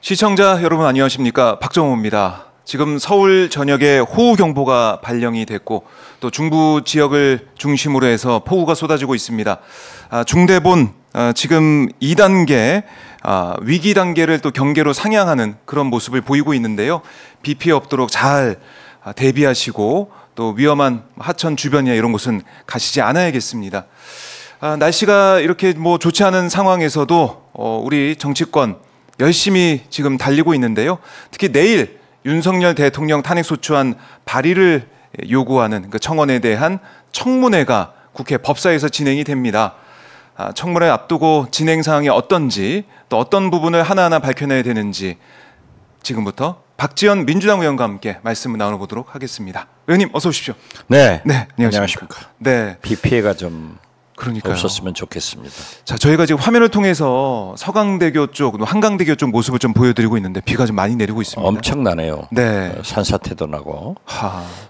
시청자 여러분 안녕하십니까? 박정호입니다. 지금 서울 전역에 호우경보가 발령이 됐고 또 중부 지역을 중심으로 해서 폭우가 쏟아지고 있습니다. 중대본 지금 2단계 위기 단계를 또 경계로 상향하는 그런 모습을 보이고 있는데요. 비 피해 없도록 잘 대비하시고 또 위험한 하천 주변이나 이런 곳은 가시지 않아야겠습니다. 날씨가 이렇게 좋지 않은 상황에서도 우리 정치권 열심히 지금 달리고 있는데요. 특히 내일 윤석열 대통령 탄핵소추안 발의를 요구하는 그 청원에 대한 청문회가 국회 법사위에서 진행이 됩니다. 청문회 앞두고 진행 사항이 어떤지 또 어떤 부분을 하나하나 밝혀내야 되는지 지금부터 박지원 민주당 의원과 함께 말씀을 나눠보도록 하겠습니다. 의원님 어서 오십시오. 네, 안녕하십니까. 네, 비 피해가 좀 그러니까요. 없었으면 좋겠습니다. 자, 저희가 지금 화면을 통해서 서강대교 쪽, 한강대교 쪽 모습을 좀 보여드리고 있는데 비가 좀 많이 내리고 있습니다. 엄청나네요. 네, 산사태도 나고.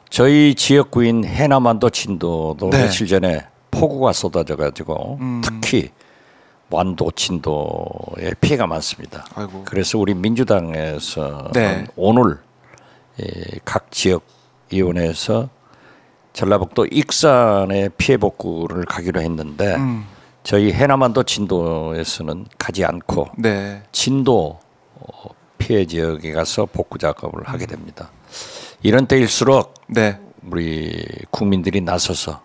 저희 지역구인 해남안도 진도도 네. 며칠 전에 폭우가 쏟아져가지고 특히 완도 진도에 피해가 많습니다. 아이고. 그래서 우리 민주당에서 네. 오늘 각 지역 위원회에서 전라북도 익산의 피해 복구를 가기로 했는데 저희 해남안도 진도에서는 가지 않고 네. 진도 피해 지역에 가서 복구 작업을 하게 됩니다. 이런 때일수록 네. 우리 국민들이 나서서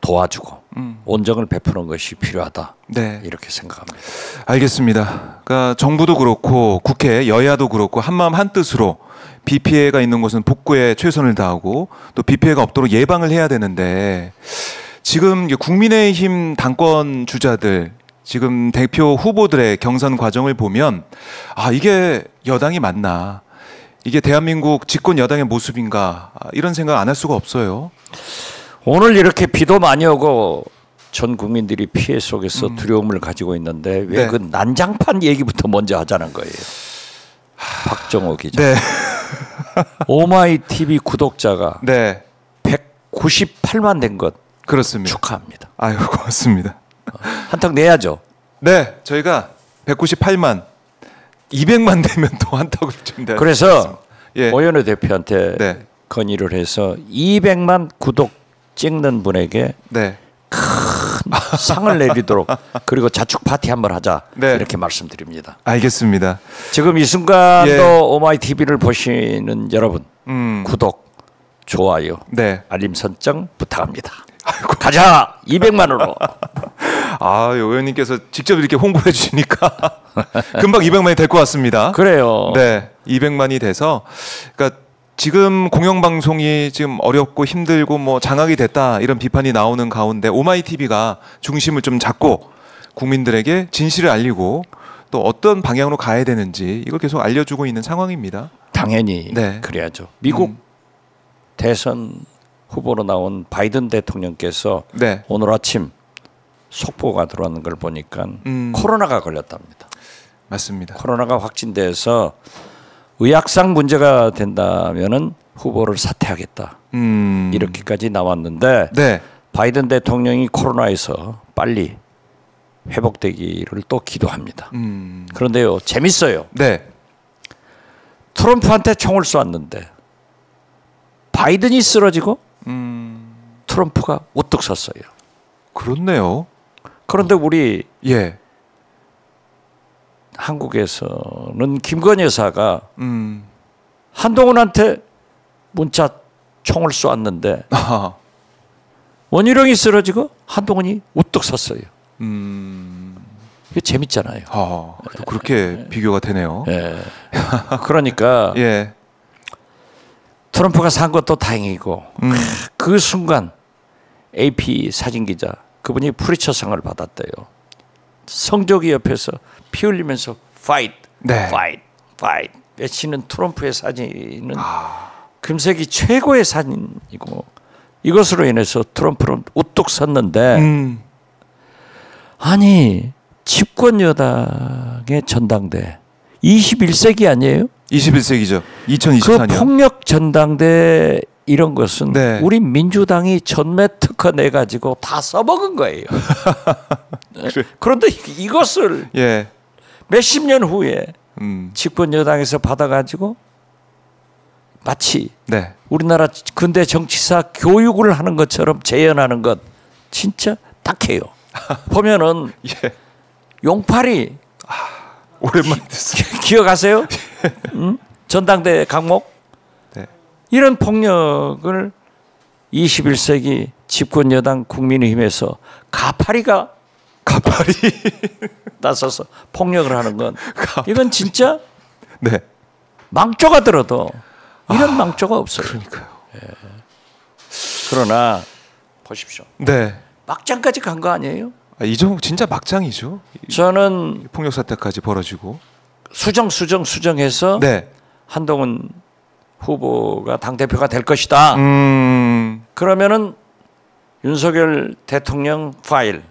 도와주고 온정을 베푸는 것이 필요하다. 네. 이렇게 생각합니다. 알겠습니다. 그러니까 정부도 그렇고 국회 여야도 그렇고 한마음 한뜻으로 비 피해가 있는 곳은 복구에 최선을 다하고 또 비 피해가 없도록 예방을 해야 되는데 지금 국민의힘 당권 주자들 지금 대표 후보들의 경선 과정을 보면 이게 여당이 맞나? 이게 대한민국 집권 여당의 모습인가? 이런 생각 안 할 수가 없어요. 오늘 이렇게 비도 많이 오고 전 국민들이 피해 속에서 두려움을 가지고 있는데 왜 그 난장판 얘기부터 먼저 하자는 거예요. 박정호 기자. 네. 오마이TV 구독자가 네. 198만 된 것 그렇습니다. 축하합니다. 아유, 고맙습니다. 한턱 내야죠. 네, 저희가 198만, 200만 되면 또 한턱을 준다. 그래서 예. 오연호 대표한테 네. 건의를 해서 200만 구독 찍는 분에게 네. 큰 상을 내리도록 그리고 자축 파티 한번 하자. 네. 이렇게 말씀드립니다. 알겠습니다. 지금 이 순간도 예. 오마이TV를 보시는 여러분 구독, 좋아요, 네. 알림 설정 부탁합니다. 아이고. 가자 200만으로. 의원님께서 직접 이렇게 홍보해 주시니까 금방 200만이 될 것 같습니다. 그래요. 네, 200만이 돼서 그러니까 지금 공영방송이 지금 어렵고 힘들고 장악이 됐다 이런 비판이 나오는 가운데 오마이TV가 중심을 좀 잡고 국민들에게 진실을 알리고 또 어떤 방향으로 가야 되는지 이걸 계속 알려주고 있는 상황입니다. 당연히 네. 그래야죠. 미국 대선 후보로 나온 바이든 대통령께서 네. 오늘 아침 속보가 들어왔는 걸 보니까 코로나가 걸렸답니다. 맞습니다. 코로나가 확진돼서 의학상 문제가 된다면은 후보를 사퇴하겠다. 이렇게까지 나왔는데 네. 바이든 대통령이 코로나에서 빨리 회복되기를 또 기도합니다. 그런데요, 재밌어요. 네. 트럼프한테 총을 쏘았는데 바이든이 쓰러지고 트럼프가 우뚝 섰어요. 그렇네요. 그런데 우리 예. 한국에서는 김건희 여사가 한동훈한테 문자 총을 쏘았는데 원희룡이 쓰러지고 한동훈이 우뚝 섰어요. 이게 재밌잖아요. 또 그렇게 비교가 되네요. 예. 그러니까 예. 트럼프가 산 것도 다행이고 그 순간 AP 사진기자 그분이 프리처상을 받았대요. 성조기 옆에서 피 흘리면서 fight, 네. fight, fight 외치는 트럼프의 사진은 금세기 최고의 사진이고 이것으로 인해서 트럼프는 우뚝 섰는데 아니 집권 여당의 전당대 21세기 아니에요? 21세기죠. 그 2024년. 폭력 전당대 이런 것은 네. 우리 민주당이 전매 특허 내 가지고 다 써먹은 거예요. 그런데 이것을 예. 몇십 년 후에 집권 여당에서 받아가지고 마치 네. 우리나라 근대 정치사 교육을 하는 것처럼 재현하는 것 진짜 딱해요. 보면은 예. 용팔이 오랜만에 듣습니다. 기억하세요? 전당대 강목? 네. 이런 폭력을 21세기 집권 여당 국민의힘에서 가파리가 나서서 폭력을 하는 건 이건 진짜 네. 망조가 들어도 이런 망조가 없어요. 그러니까요. 예. 그러나 보십시오. 네. 막장까지 간 거 아니에요? 이 정도 진짜 막장이죠. 저는 폭력 사태까지 벌어지고. 수정해서 네. 한동훈 후보가 당대표가 될 것이다. 그러면은 윤석열 대통령 파일,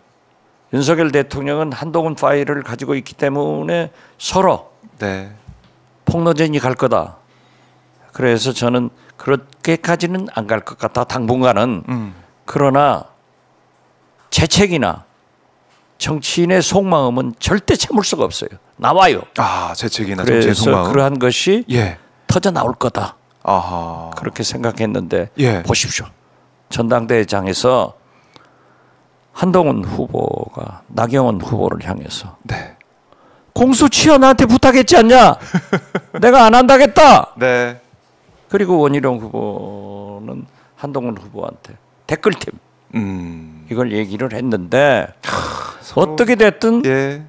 윤석열 대통령은 한동훈 파일을 가지고 있기 때문에 서로 네. 폭로전이 갈 거다. 그래서 저는 그렇게까지는 안 갈 것 같다. 당분간은. 그러나 재책이나 정치인의 속마음은 절대 참을 수가 없어요. 나와요. 재책이나 정치인의 그래서 속마음. 그러한 것이 예. 터져 나올 거다. 아하. 그렇게 생각했는데 예. 보십시오. 전당대회장에서 한동훈 후보가 나경원 후보를 향해서 네. 공수처 나한테 부탁했지 않냐? 내가 안 한다겠다. 네. 그리고 원희룡 후보는 한동훈 후보한테 댓글팀 이걸 얘기를 했는데 어떻게 됐든 예.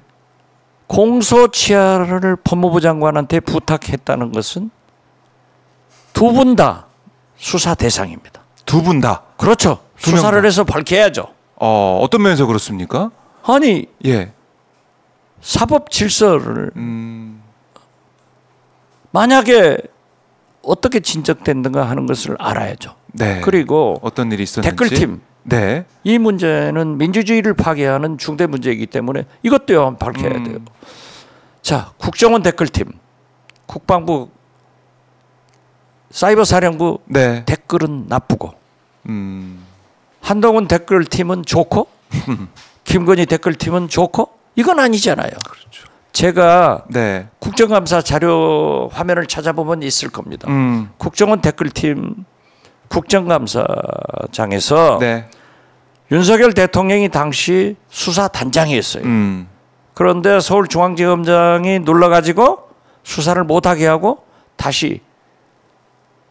공소치하를 법무부 장관한테 부탁했다는 것은 두 분 다 수사 대상입니다. 두 분 다. 그렇죠. 수사를 해서 밝혀야죠. 어떤 면에서 그렇습니까? 아니 예. 사법 질서를 만약에 어떻게 진척됐는가 하는 것을 알아야죠. 네. 그리고 어떤 일이 있었는지. 댓글팀. 네. 이 문제는 민주주의를 파괴하는 중대 문제이기 때문에 이것도 밝혀야 돼요. 자, 국정원 댓글팀, 국방부 사이버사령부 네. 댓글은 나쁘고 한동훈 댓글팀은 좋고 김건희 댓글팀은 좋고 이건 아니잖아요. 그렇죠. 제가 네. 국정감사 자료 화면을 찾아보면 있을 겁니다. 국정원 댓글팀 국정감사장에서 네. 윤석열 대통령이 당시 수사단장이었어요. 그런데 서울중앙지검장이 눌러가지고 수사를 못하게 하고 다시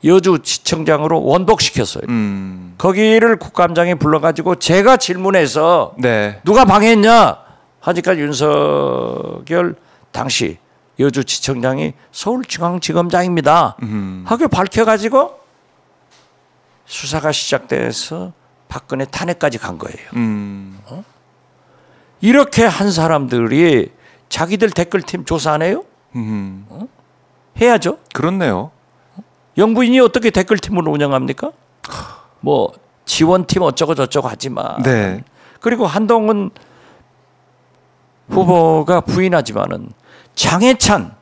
여주지청장으로 원복시켰어요. 거기를 국감장에 불러가지고 제가 질문해서 네. 누가 방해했냐 하니까 윤석열 당시 여주지청장이 서울중앙지검장입니다 하고 밝혀가지고 수사가 시작돼서 박근혜 탄핵까지 간 거예요. 이렇게 한 사람들이 자기들 댓글팀 조사 안 해요? 해야죠. 그렇네요. 영부인이 어떻게 댓글팀을 운영합니까? 뭐 지원팀 어쩌고 저쩌고 하지만 네. 그리고 한동훈 후보가 부인하지만은 장해찬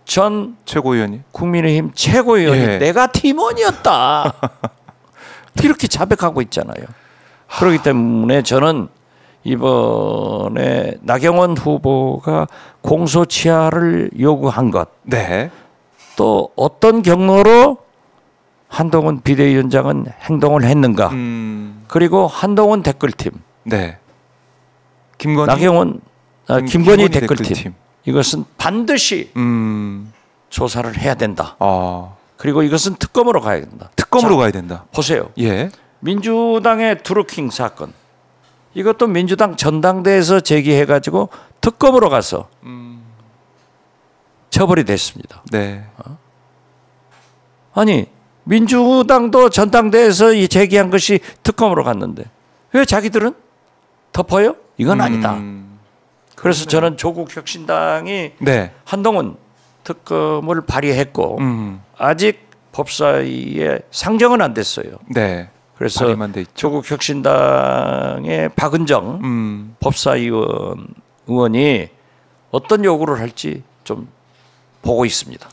전 최고위원이 국민의힘 최고위원이 예. 내가 팀원이었다. 이렇게 자백하고 있잖아요. 그렇기 때문에 저는 이번에 나경원 후보가 공소치하를 요구한 것, 네. 또 어떤 경로로 한동훈 비대위원장은 행동을 했는가, 그리고 한동훈 댓글팀, 네. 김건희 댓글팀. 이것은 반드시 조사를 해야 된다. 그리고 이것은 특검으로 가야 된다. 특검으로 가야 된다. 보세요. 예. 민주당의 드루킹 사건. 이것도 민주당 전당대회에서 제기해가지고 특검으로 가서 처벌이 됐습니다. 네. 아니 민주당도 전당대회에서 제기한 것이 특검으로 갔는데 왜 자기들은 덮어요? 이건 아니다. 그래서 저는 조국 혁신당이 네. 한동훈 특검을 발의했고 아직 법사위에 상정은 안 됐어요. 네. 그래서 조국 혁신당의 박은정 법사위 의원이 어떤 요구를 할지 좀 보고 있습니다.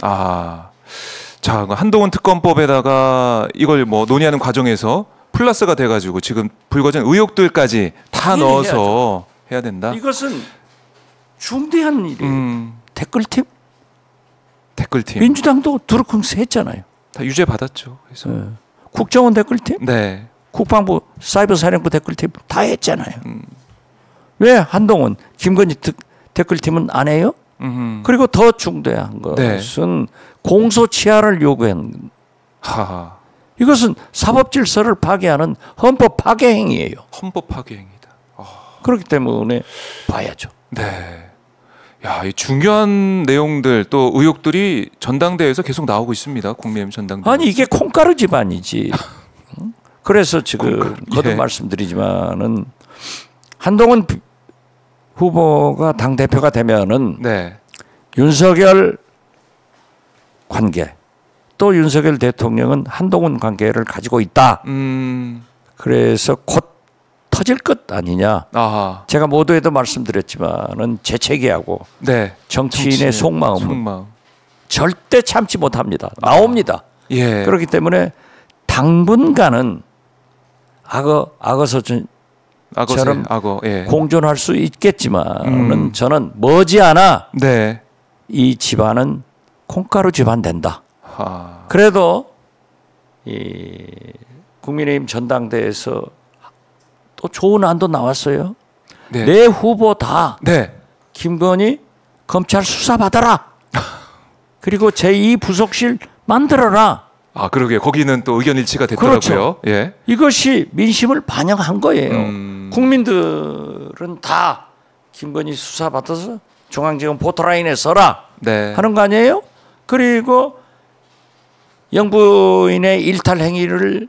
자, 한동훈 특검법에다가 이걸 뭐 논의하는 과정에서 플러스가 돼가지고 지금 불거진 의혹들까지 다 넣어서 해야 된다. 이것은 중대한 일이에요. 댓글팀? 댓글팀. 민주당도 드루킹스 했잖아요. 다 유죄 받았죠. 그래서. 네. 국정원 댓글팀? 네. 국방부 사이버사령부 댓글팀 다 했잖아요. 왜 한동훈, 김건희 댓글팀은 안 해요? 그리고 더 중대한 것은 공소치하를 요구한. 하하. 이것은 사법질서를 파괴하는 헌법 파괴 행위예요. 헌법 파괴 행위다. 그렇기 때문에 봐야죠. 네. 야, 이 중요한 내용들 또 의혹들이 전당대회에서 계속 나오고 있습니다. 국민의힘 전당대회. 아니 이게 콩가루 집안이지. 그래서 지금 거듭 예. 말씀드리지만은 한동훈 후보가 당 대표가 되면은 네. 윤석열 관계 또 윤석열 대통령은 한동훈 관계를 가지고 있다. 그래서 곧 터질 것 아니냐. 아하. 제가 모두에도 말씀드렸지만은 재채기하고 네. 정치인의 속마음은 속마음. 절대 참지 못합니다. 나옵니다. 예. 그렇기 때문에 당분간은 악어처럼 악어. 예. 공존할 수 있겠지만은 저는 머지않아 네. 이 집안은 콩가루 집안 된다. 하. 그래도 이 국민의힘 전당대회에서 또 좋은 안도 나왔어요. 네. 내 후보 다 네. 김건희 검찰 수사 받아라. 그리고 제2 부속실 만들어라. 아, 그러게 거기는 또 의견 일치가 됐더라고요. 그렇죠. 예. 이것이 민심을 반영한 거예요. 국민들은 다 김건희 수사 받아서 중앙지검 포토라인에 서라 네. 하는 거 아니에요? 그리고 영부인의 일탈 행위를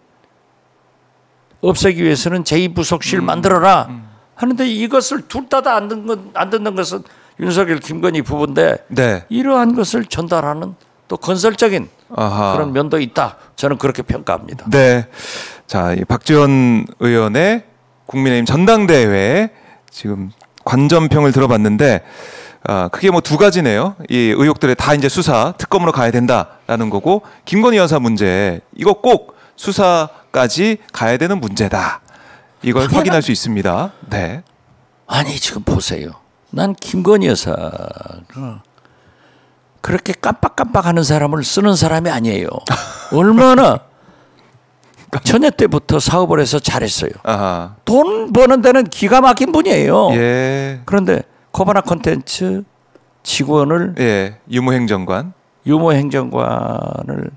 없애기 위해서는 제2부속실 만들어라 하는데 이것을 둘 다 안 듣는 것은 윤석열 김건희 부부인데 네. 이러한 것을 전달하는 또 건설적인 아하. 그런 면도 있다. 저는 그렇게 평가합니다. 네. 자, 이 박지원 의원의 국민의힘 전당대회 지금 관전평을 들어봤는데 크게 뭐 두 가지네요. 이 의혹들에 다 이제 수사 특검으로 가야 된다라는 거고 김건희 여사 문제 이거 꼭 수사까지 가야 되는 문제다. 이걸 확인할 수 있습니다. 네. 아니 지금 보세요. 난 김건희 여사가 그렇게 깜빡깜빡하는 사람을 쓰는 사람이 아니에요. 얼마나 처녀 때부터 사업을 해서 잘했어요. 아하. 돈 버는 데는 기가 막힌 분이에요. 예. 그런데 코바나 콘텐츠 직원을 예. 유무행정관. 유무행정관을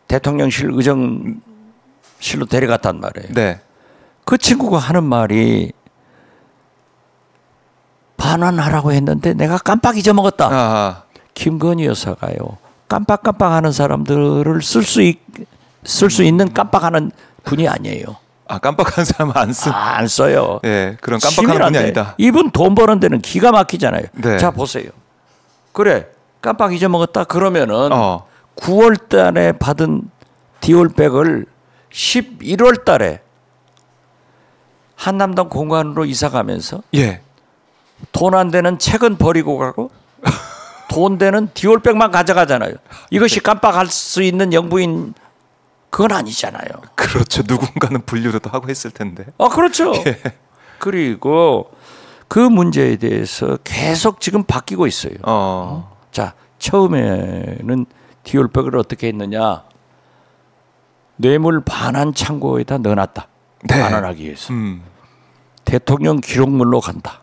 대통령실 의정실로 데려갔단 말이에요. 네. 그 친구가 하는 말이 반환하라고 했는데 내가 깜빡 잊어먹었다. 아하. 김건희 여사가요. 깜빡깜빡하는 사람들을 쓸 수 있는 깜빡하는 분이 아니에요. 아, 깜빡한 사람은 안 써요. 예, 그런 깜빡하는 분이 아니다. 이분 돈 버는 데는 기가 막히잖아요. 네. 자 보세요. 그래 깜빡 잊어먹었다 그러면은 9월 달에 받은 디올백을 11월 달에 한남동 공관으로 이사 가면서 예. 돈 안 되는 책은 버리고 가고 돈 되는 디올백만 가져가잖아요. 이것이 깜빡할 수 있는 영부인 그건 아니잖아요. 그렇죠. 누군가는 분류도 하고 했을 텐데. 그렇죠. 예. 그리고 그 문제에 대해서 계속 지금 바뀌고 있어요. 자, 처음에는 디올백을 어떻게 했느냐. 뇌물 반환 창고에다 넣어놨다. 네. 반환하기 위해서. 대통령 기록물로 간다.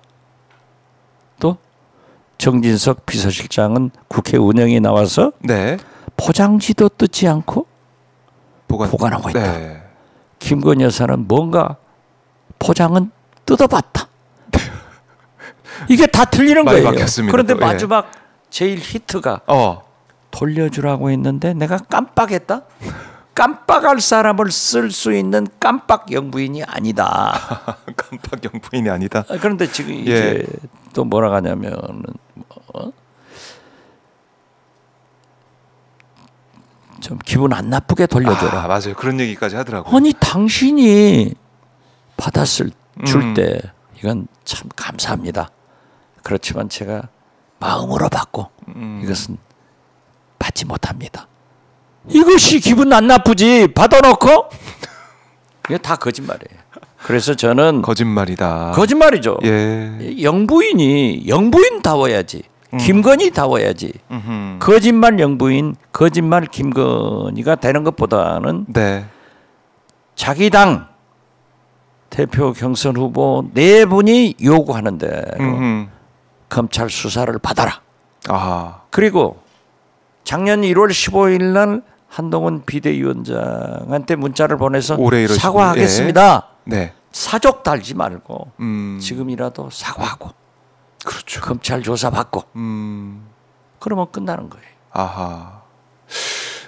또 정진석 비서실장은 국회 운영에 나와서 네. 포장지도 뜯지 않고 보관하고 있다. 네. 김건희 여사는 뭔가 포장은 뜯어봤다. 이게 다 틀리는 많이 거예요. 바뀌었습니다, 그런데 또. 마지막 제일 히트가 돌려주라고 했는데 내가 깜빡했다. 깜빡할 사람을 쓸 수 있는 깜빡 영부인이 아니다. 깜빡 영부인이 아니다. 그런데 지금 이제 또 뭐라 하냐면은 좀 기분 안 나쁘게 돌려줘라. 맞아요. 그런 얘기까지 하더라고요. 아니 당신이 줄 때 이건 참 감사합니다. 그렇지만 제가 마음으로 받고 이것은 받지 못합니다. 이것이 기분 안 나쁘지 받아놓고 이게 다 거짓말이에요. 그래서 저는 거짓말이다. 거짓말이죠. 예. 영부인다워야지. 김건희다워야지. 거짓말 영부인, 거짓말 김건희가 되는 것보다는 네. 자기 당 대표 경선 후보 네 분이 요구하는 대로 검찰 수사를 받아라. 아. 그리고 작년 1월 15일 날 한동훈 비대위원장한테 문자를 보내서 올해 이러시군요. 사과하겠습니다. 네. 사족 달지 말고 지금이라도 사과하고 그렇죠. 검찰 조사 받고 그러면 끝나는 거예요. 아하.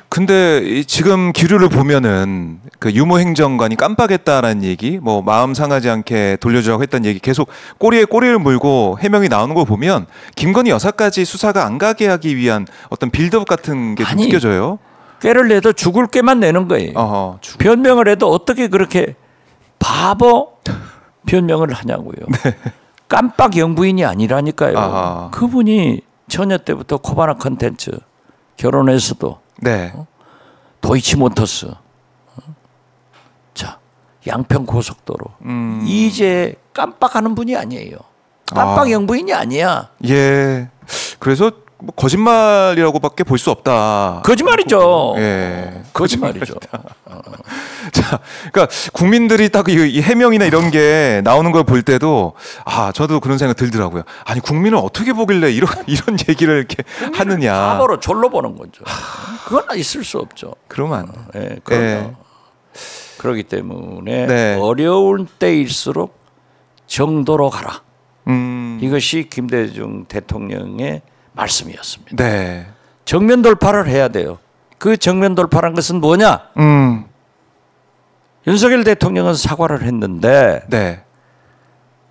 근데 지금 기류를 보면은 그 유모 행정관이 깜빡했다라는 얘기, 뭐 마음 상하지 않게 돌려주라고 했다는 얘기 계속 꼬리에 꼬리를 물고 해명이 나오는 걸 보면 김건희 여사까지 수사가 안 가게 하기 위한 어떤 빌드업 같은 게 좀 아니, 느껴져요. 꾀를 내도 죽을 꾀만 내는 거예요. 어허, 변명을 해도 어떻게 그렇게 바보 변명을 하냐고요. 네. 깜빡 영부인이 아니라니까요. 아하. 그분이 처녀 때부터 코바나 컨텐츠 결혼해서도 네. 도이치모터스, 자 양평 고속도로 이제 깜빡하는 분이 아니에요. 깜빡 영부인이 아니야. 예. 그래서 뭐 거짓말이라고밖에 볼 수 없다. 거짓말이죠. 예. 거짓말이죠. 자, 그러니까 국민들이 딱 이 해명이나 이런 게 나오는 걸 볼 때도 저도 그런 생각 들더라고요. 아니 국민은 어떻게 보길래 이런 얘기를 이렇게 하느냐. 바보로 졸로 보는 거죠. 그건 있을 수 없죠. 그러면 예, 그럼요. 그렇기 때문에 네. 어려운 때일수록 정도로 가라. 음. 이것이 김대중 대통령의 말씀이었습니다. 네. 정면 돌파를 해야 돼요. 그 정면 돌파란 것은 뭐냐? 윤석열 대통령은 사과를 했는데 네.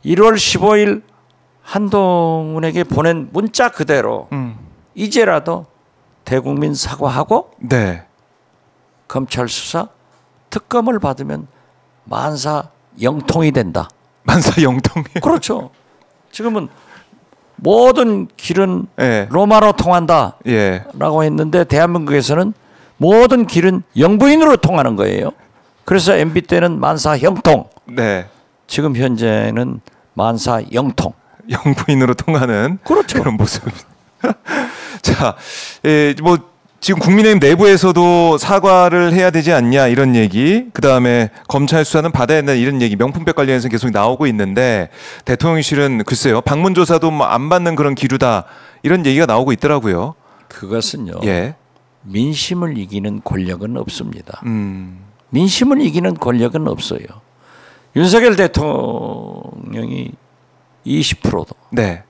1월 15일 한동훈에게 보낸 문자 그대로 이제라도 대국민 사과하고 네. 검찰 수사 특검을 받으면 만사 영통이 된다. 만사 영통이. 그렇죠. 지금은 모든 길은 예. 로마로 통한다 예. 라고 했는데 대한민국에서는 모든 길은 영부인으로 통하는 거예요. 그래서 MB 때는 만사 형통, 네. 지금 현재는 만사 영통. 영부인으로 통하는 그렇죠. 그런 모습. 자, 뭐 지금 국민의힘 내부에서도 사과를 해야 되지 않냐 이런 얘기, 그 다음에 검찰 수사는 받아야 된다 이런 얘기, 명품백 관련해서 계속 나오고 있는데 대통령실은 글쎄요 방문조사도 뭐 안 받는 그런 기류다 이런 얘기가 나오고 있더라고요. 그것은요. 예. 민심을 이기는 권력은 없습니다. 민심을 이기는 권력은 없어요. 윤석열 대통령이 20%도 네.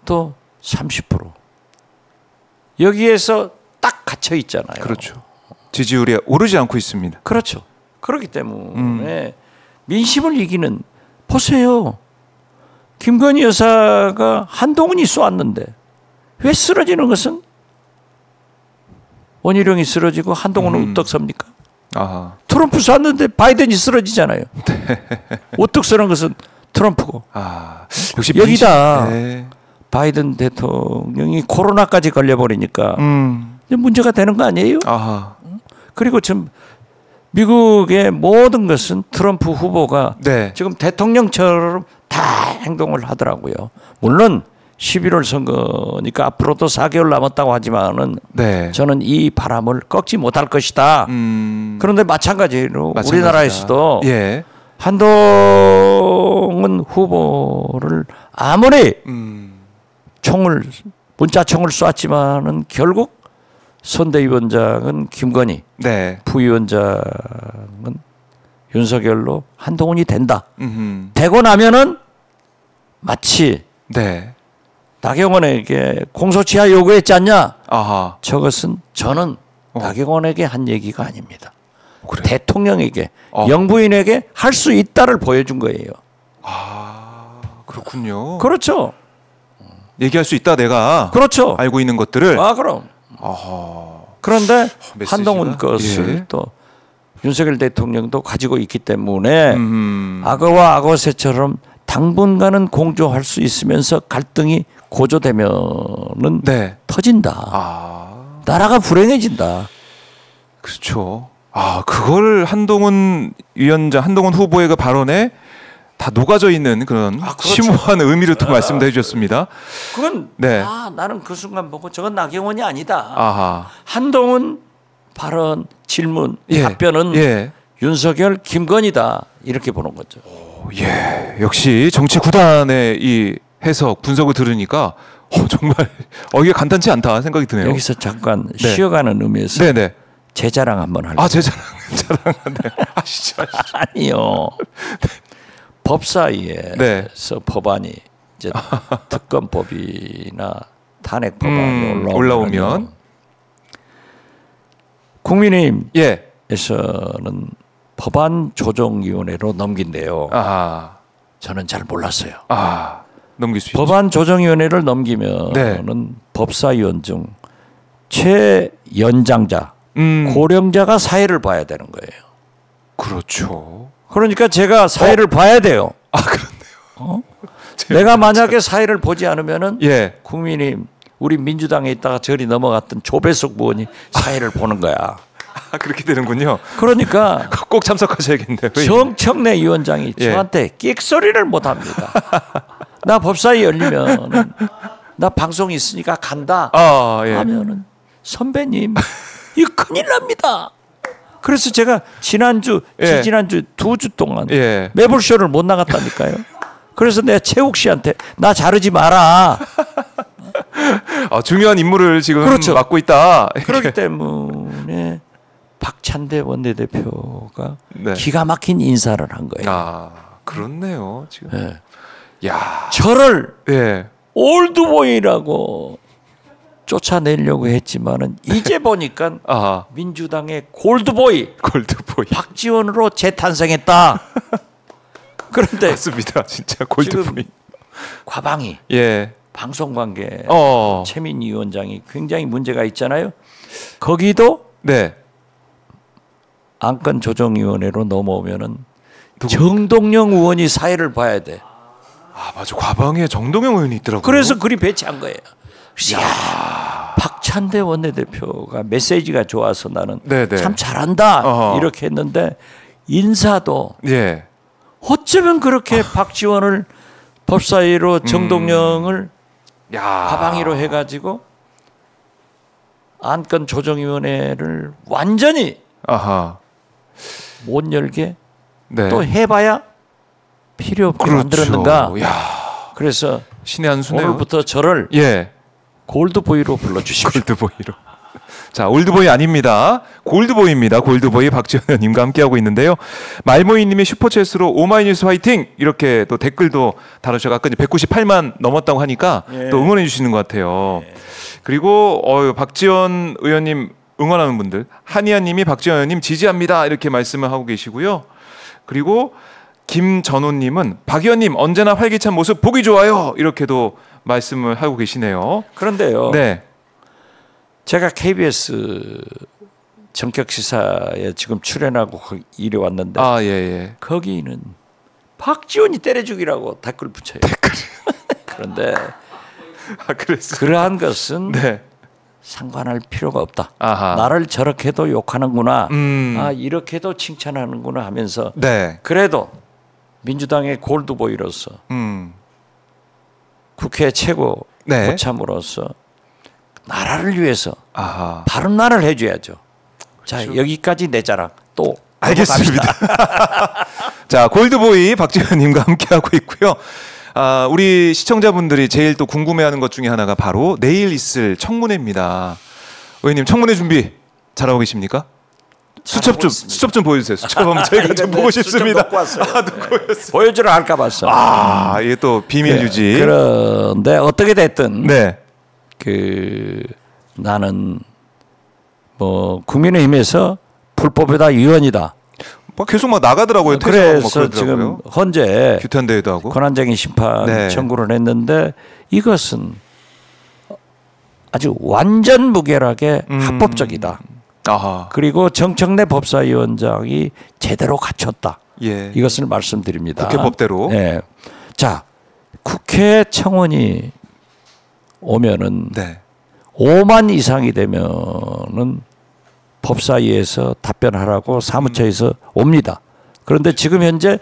또 30% 여기에서 딱 갇혀 있잖아요. 그렇죠. 지지율이 오르지 않고 있습니다. 그렇죠. 그렇기 때문에 민심을 이기는, 보세요. 김건희 여사가 한동훈이 쏘았는데 왜 쓰러지는 것은 원희룡이 쓰러지고 한동훈은 우떡 섭니까? 아하. 트럼프 쐈는데 바이든이 쓰러지잖아요. 우떡 서는 것은 트럼프고. 역시 여기다 네. 바이든 대통령이 코로나까지 걸려버리니까 이제 문제가 되는 거 아니에요? 아하. 그리고 지금 미국의 모든 것은 트럼프 후보가 네. 지금 대통령처럼 다 행동을 하더라고요. 물론 11월 선거니까 앞으로도 4개월 남았다고 하지만은 네. 저는 이 바람을 꺾지 못할 것이다. 그런데 마찬가지로 우리나라에서도 예. 한동훈 후보를 아무리 문자총을 쐈지만은 결국 선대위원장은 김건희, 네. 부위원장은 윤석열로 한동훈이 된다. 되고 나면은 마치 네. 나경원에게 공소시효 요구했지 않냐? 아하. 저것은 저는 나경원에게 한 얘기가 아닙니다. 그래요? 대통령에게, 영부인에게 할 수 있다를 보여준 거예요. 그렇군요. 그렇죠. 얘기할 수 있다 내가. 그렇죠. 알고 있는 것들을. 그럼. 아하. 그런데 메시지가? 한동훈 것을 예. 또 윤석열 대통령도 가지고 있기 때문에 악어와 악어새처럼 당분간은 공조할 수 있으면서 갈등이 고조되면은 네. 터진다. 나라가 불행해진다. 그렇죠. 그걸 한동훈 후보의 그 발언에 다 녹아져 있는 그런 그렇죠. 심오한 의미로 또 말씀도 해주셨습니다. 그건 네. 나는 그 순간 보고 저건 나경원이 아니다. 아하. 한동훈 발언, 질문, 예. 답변은 예. 윤석열, 김건희다 이렇게 보는 거죠. 예. 역시 정치 구단의 이 해석 분석을 들으니까 정말 이게 간단치 않다 생각이 드네요. 여기서 잠깐 네. 쉬어가는 의미에서 네네. 제 자랑 한번 할게요. 제 자랑 네. 하시죠. 아니요. 법사위에서 네. 법안이 이제 특검법이나 탄핵 법안이 올라오면 국민의힘에서는 예. 법안 조정위원회로 넘긴대요. 아하. 저는 잘 몰랐어요. 넘길 수 있죠. 법안 조정위원회를 넘기면은 네. 법사위원 중 최연장자 고령자가 사회를 봐야 되는 거예요. 그렇죠. 그러니까 제가 사회를 봐야 돼요. 그렇네요. 내가 만약에 사회를 보지 않으면은 예. 국민의힘 우리 민주당에 있다가 저리 넘어갔던 조배석 의원이 사회를 보는 거야. 그렇게 되는군요. 그러니까 꼭 참석하셔야겠네요. 정청래 위원장이 예. 저한테 끽소리를 못 합니다. 나 법사위 열리면 나 방송 있으니까 간다 예. 하면은 선배님 이거 큰일 납니다. 그래서 제가 지난주, 예. 지난주 2주 동안 예. 매불쇼를 못 나갔다니까요. 그래서 내가 최욱 씨한테 나 자르지 마라. 중요한 임무를 지금 그렇죠. 맡고 있다. 그렇기 때문에 박찬대 원내대표가 네. 기가 막힌 인사를 한 거예요. 그렇네요. 지금. 네. 야. 저를 예. 올드보이라고 쫓아내려고 했지만은 이제 보니까 민주당의 골드보이 박지원으로 재탄생했다. 그런데 맞습니다. 진짜 골드보이. 과방위 예. 방송관계 최민희 위원장이 굉장히 문제가 있잖아요. 거기도 네. 안건조정위원회로 넘어오면은 정동영 의원이 사회를 봐야 돼. 맞아. 과방에 정동영 의원이 있더라고요. 그래서 그리 배치한 거예요. 이야, 박찬대 원내대표가 메시지가 좋아서 나는 네네. 참 잘한다 이렇게 했는데 인사도 예. 어쩌면 그렇게 박지원을 법사위로 정동영을 과방위로 해가지고 안건조정위원회를 완전히 못 열게 네. 또 해봐야 필요 없게 만들었는가. 그래서 신의 한 수네요. 오늘부터 저를 골드보이로 불러주십시오. 골드보이로. 자, 올드보이 아닙니다. 골드보이입니다. 골드보이 박지원 의원님과 함께하고 있는데요. 말모이님의 슈퍼챗으로 오마이뉴스 화이팅 이렇게 또 댓글도 달아주셔서 아까 198만 넘었다고 하니까 또 응원해 주시는 것 같아요. 그리고 박지원 의원님 응원하는 분들 한희아님이 박지원 의원님 지지합니다 이렇게 말씀을 하고 계시고요. 그리고 김전호님은 박 의원님 언제나 활기찬 모습 보기 좋아요 이렇게도 말씀을 하고 계시네요. 그런데요. 네. 제가 KBS 전격 시사에 지금 출연하고 이래 왔는데 예. 거기는 박지원이 때려 죽이라고 댓글 붙여요. 그런데 그러한 것은 상관할 필요가 없다. 나를 저렇게도 욕하는구나. 이렇게도 칭찬하는구나 하면서 그래도 민주당의 골드보이로서 국회 최고 고참으로서 나라를 위해서 바른 말을 해줘야죠. 자, 여기까지 내 자랑 또 알겠습니다. 자, 골드보이 박지원님과 함께하고 있고요. 우리 시청자분들이 제일 또 궁금해하는 것 중에 하나가 바로 내일 있을 청문회입니다. 의원님 청문회 준비 잘하고 계십니까? 수첩 좀 보여주세요. 수첩 한번 저희가 좀 보고 싶습니다. 놓고 왔어요. 보여주라 할까 봤어. 이게 또 비밀 유지. 그런데 어떻게 됐든 나는 뭐 국민의힘에서 불법이다 위헌이다. 계속 막 나가더라고요. 그래서 지금 헌재 규탄대회도 하고 권한쟁의 심판 청구를 했는데 이것은 아주 완전 무결하게 합법적이다. 그리고 정청래 법사위원장이 제대로 갖췄다. 이것을 말씀드립니다. 국회법대로. 자, 국회 청원이 오면은 5만 이상이 되면은 법사위에서 답변하라고 사무처에서 옵니다. 그런데 지금 현재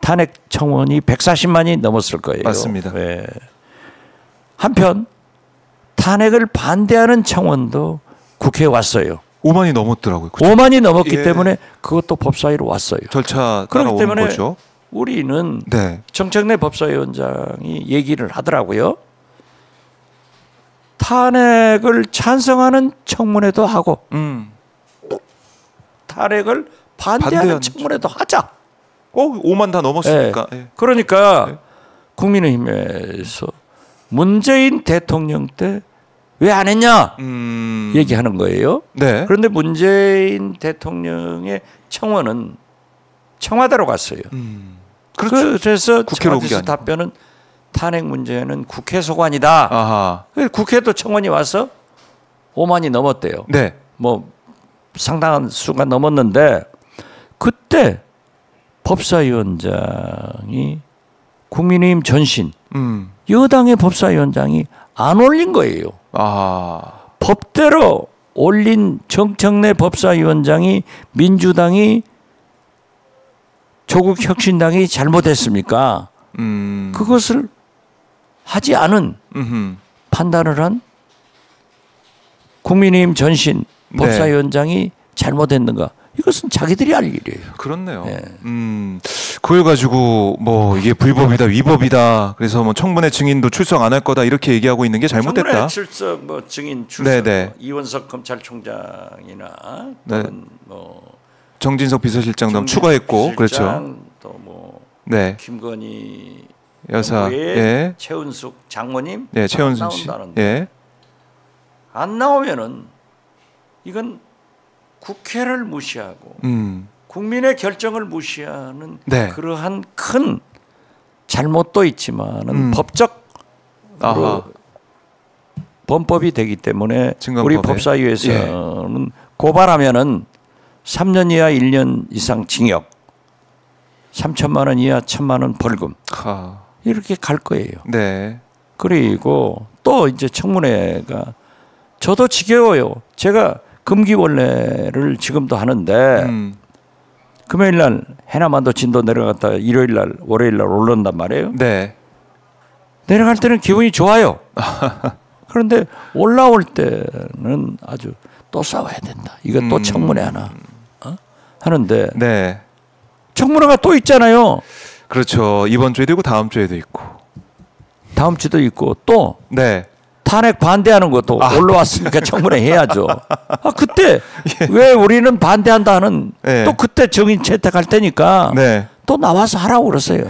탄핵 청원이 140만이 넘었을 거예요. 맞습니다. 네. 한편 탄핵을 반대하는 청원도 국회에 왔어요. 5만이 넘었더라고요. 그쵸? 5만이 넘었기 예. 때문에 그것도 법사위로 왔어요. 절차 그렇기 따라오는 때문에 거죠. 우리는 네. 정청래 법사위원장이 얘기를 하더라고요. 탄핵을 찬성하는 청문회도 하고 탄핵을 반대하는 반대하는 청문회도 하자. 5만 다 넘었으니까. 네. 예. 그러니까 네. 국민의힘에서 문재인 대통령 때 왜 안 했냐 얘기하는 거예요. 네. 그런데 문재인 대통령의 청원은 청와대로 갔어요. 그렇죠. 그래서 국회로 온게 청와대에서 아니고. 답변은 탄핵 문제는 국회 소관이다. 아하. 국회도 청원이 와서 5만이 넘었대요. 네. 뭐 상당한 수가 넘었는데 그때 법사위원장이 국민의힘 전신 여당의 법사위원장이 안 올린 거예요. 아. 법대로 올린 정청래 법사위원장이 민주당이 조국 혁신당이 잘못했습니까? 그것을 하지 않은 판단을 한 국민의힘 전신 법사위원장이 잘못했는가? 이것은 자기들이 할 일이에요. 그렇네요. 네. 그걸 가지고 뭐 이게 불법이다, 위법이다. 그래서 뭐 청문회 증인도 출석 안 할 거다 이렇게 얘기하고 있는 게 잘못됐다. 청문회 출석, 뭐 증인 출석, 네네. 뭐 이원석 검찰총장이나 네. 또는 뭐 정진석 비서실장도 추가했고, 그렇죠. 또뭐 네. 김건희 여사, 예, 최은숙 장모님, 네, 최은숙 씨, 나온다는데 예, 안 나오면은 이건 국회를 무시하고 국민의 결정을 무시하는 네. 그러한 큰 잘못도 있지만은 아하. 범법이 되기 때문에 증거법에. 우리 법사위에서는 고발하면은 3년 이하 1년 이상 징역, 3천만 원 이하 1천만 원 벌금 하. 이렇게 갈 거예요. 네. 그리고 또 이제 청문회가 저도 지겨워요. 제가 금기원래를 지금도 하는데 금요일 날 해남반도 진도 내려갔다 일요일 날 월요일 날 올라온단 말이에요. 네. 내려갈 때는 기분이 좋아요. 그런데 올라올 때는 아주 또 싸워야 된다. 이거 또 청문회 하나 하는데 네. 청문회가 또 있잖아요. 그렇죠. 이번 주에도 있고 다음 주에도 있고. 다음 주도 있고 또 네. 탄핵 반대하는 것도 올라왔으니까 청문회 해야죠. 그때 왜 우리는 반대한다는 네. 또 그때 정인 채택할 테니까 네. 또 나와서 하라고 그랬어요.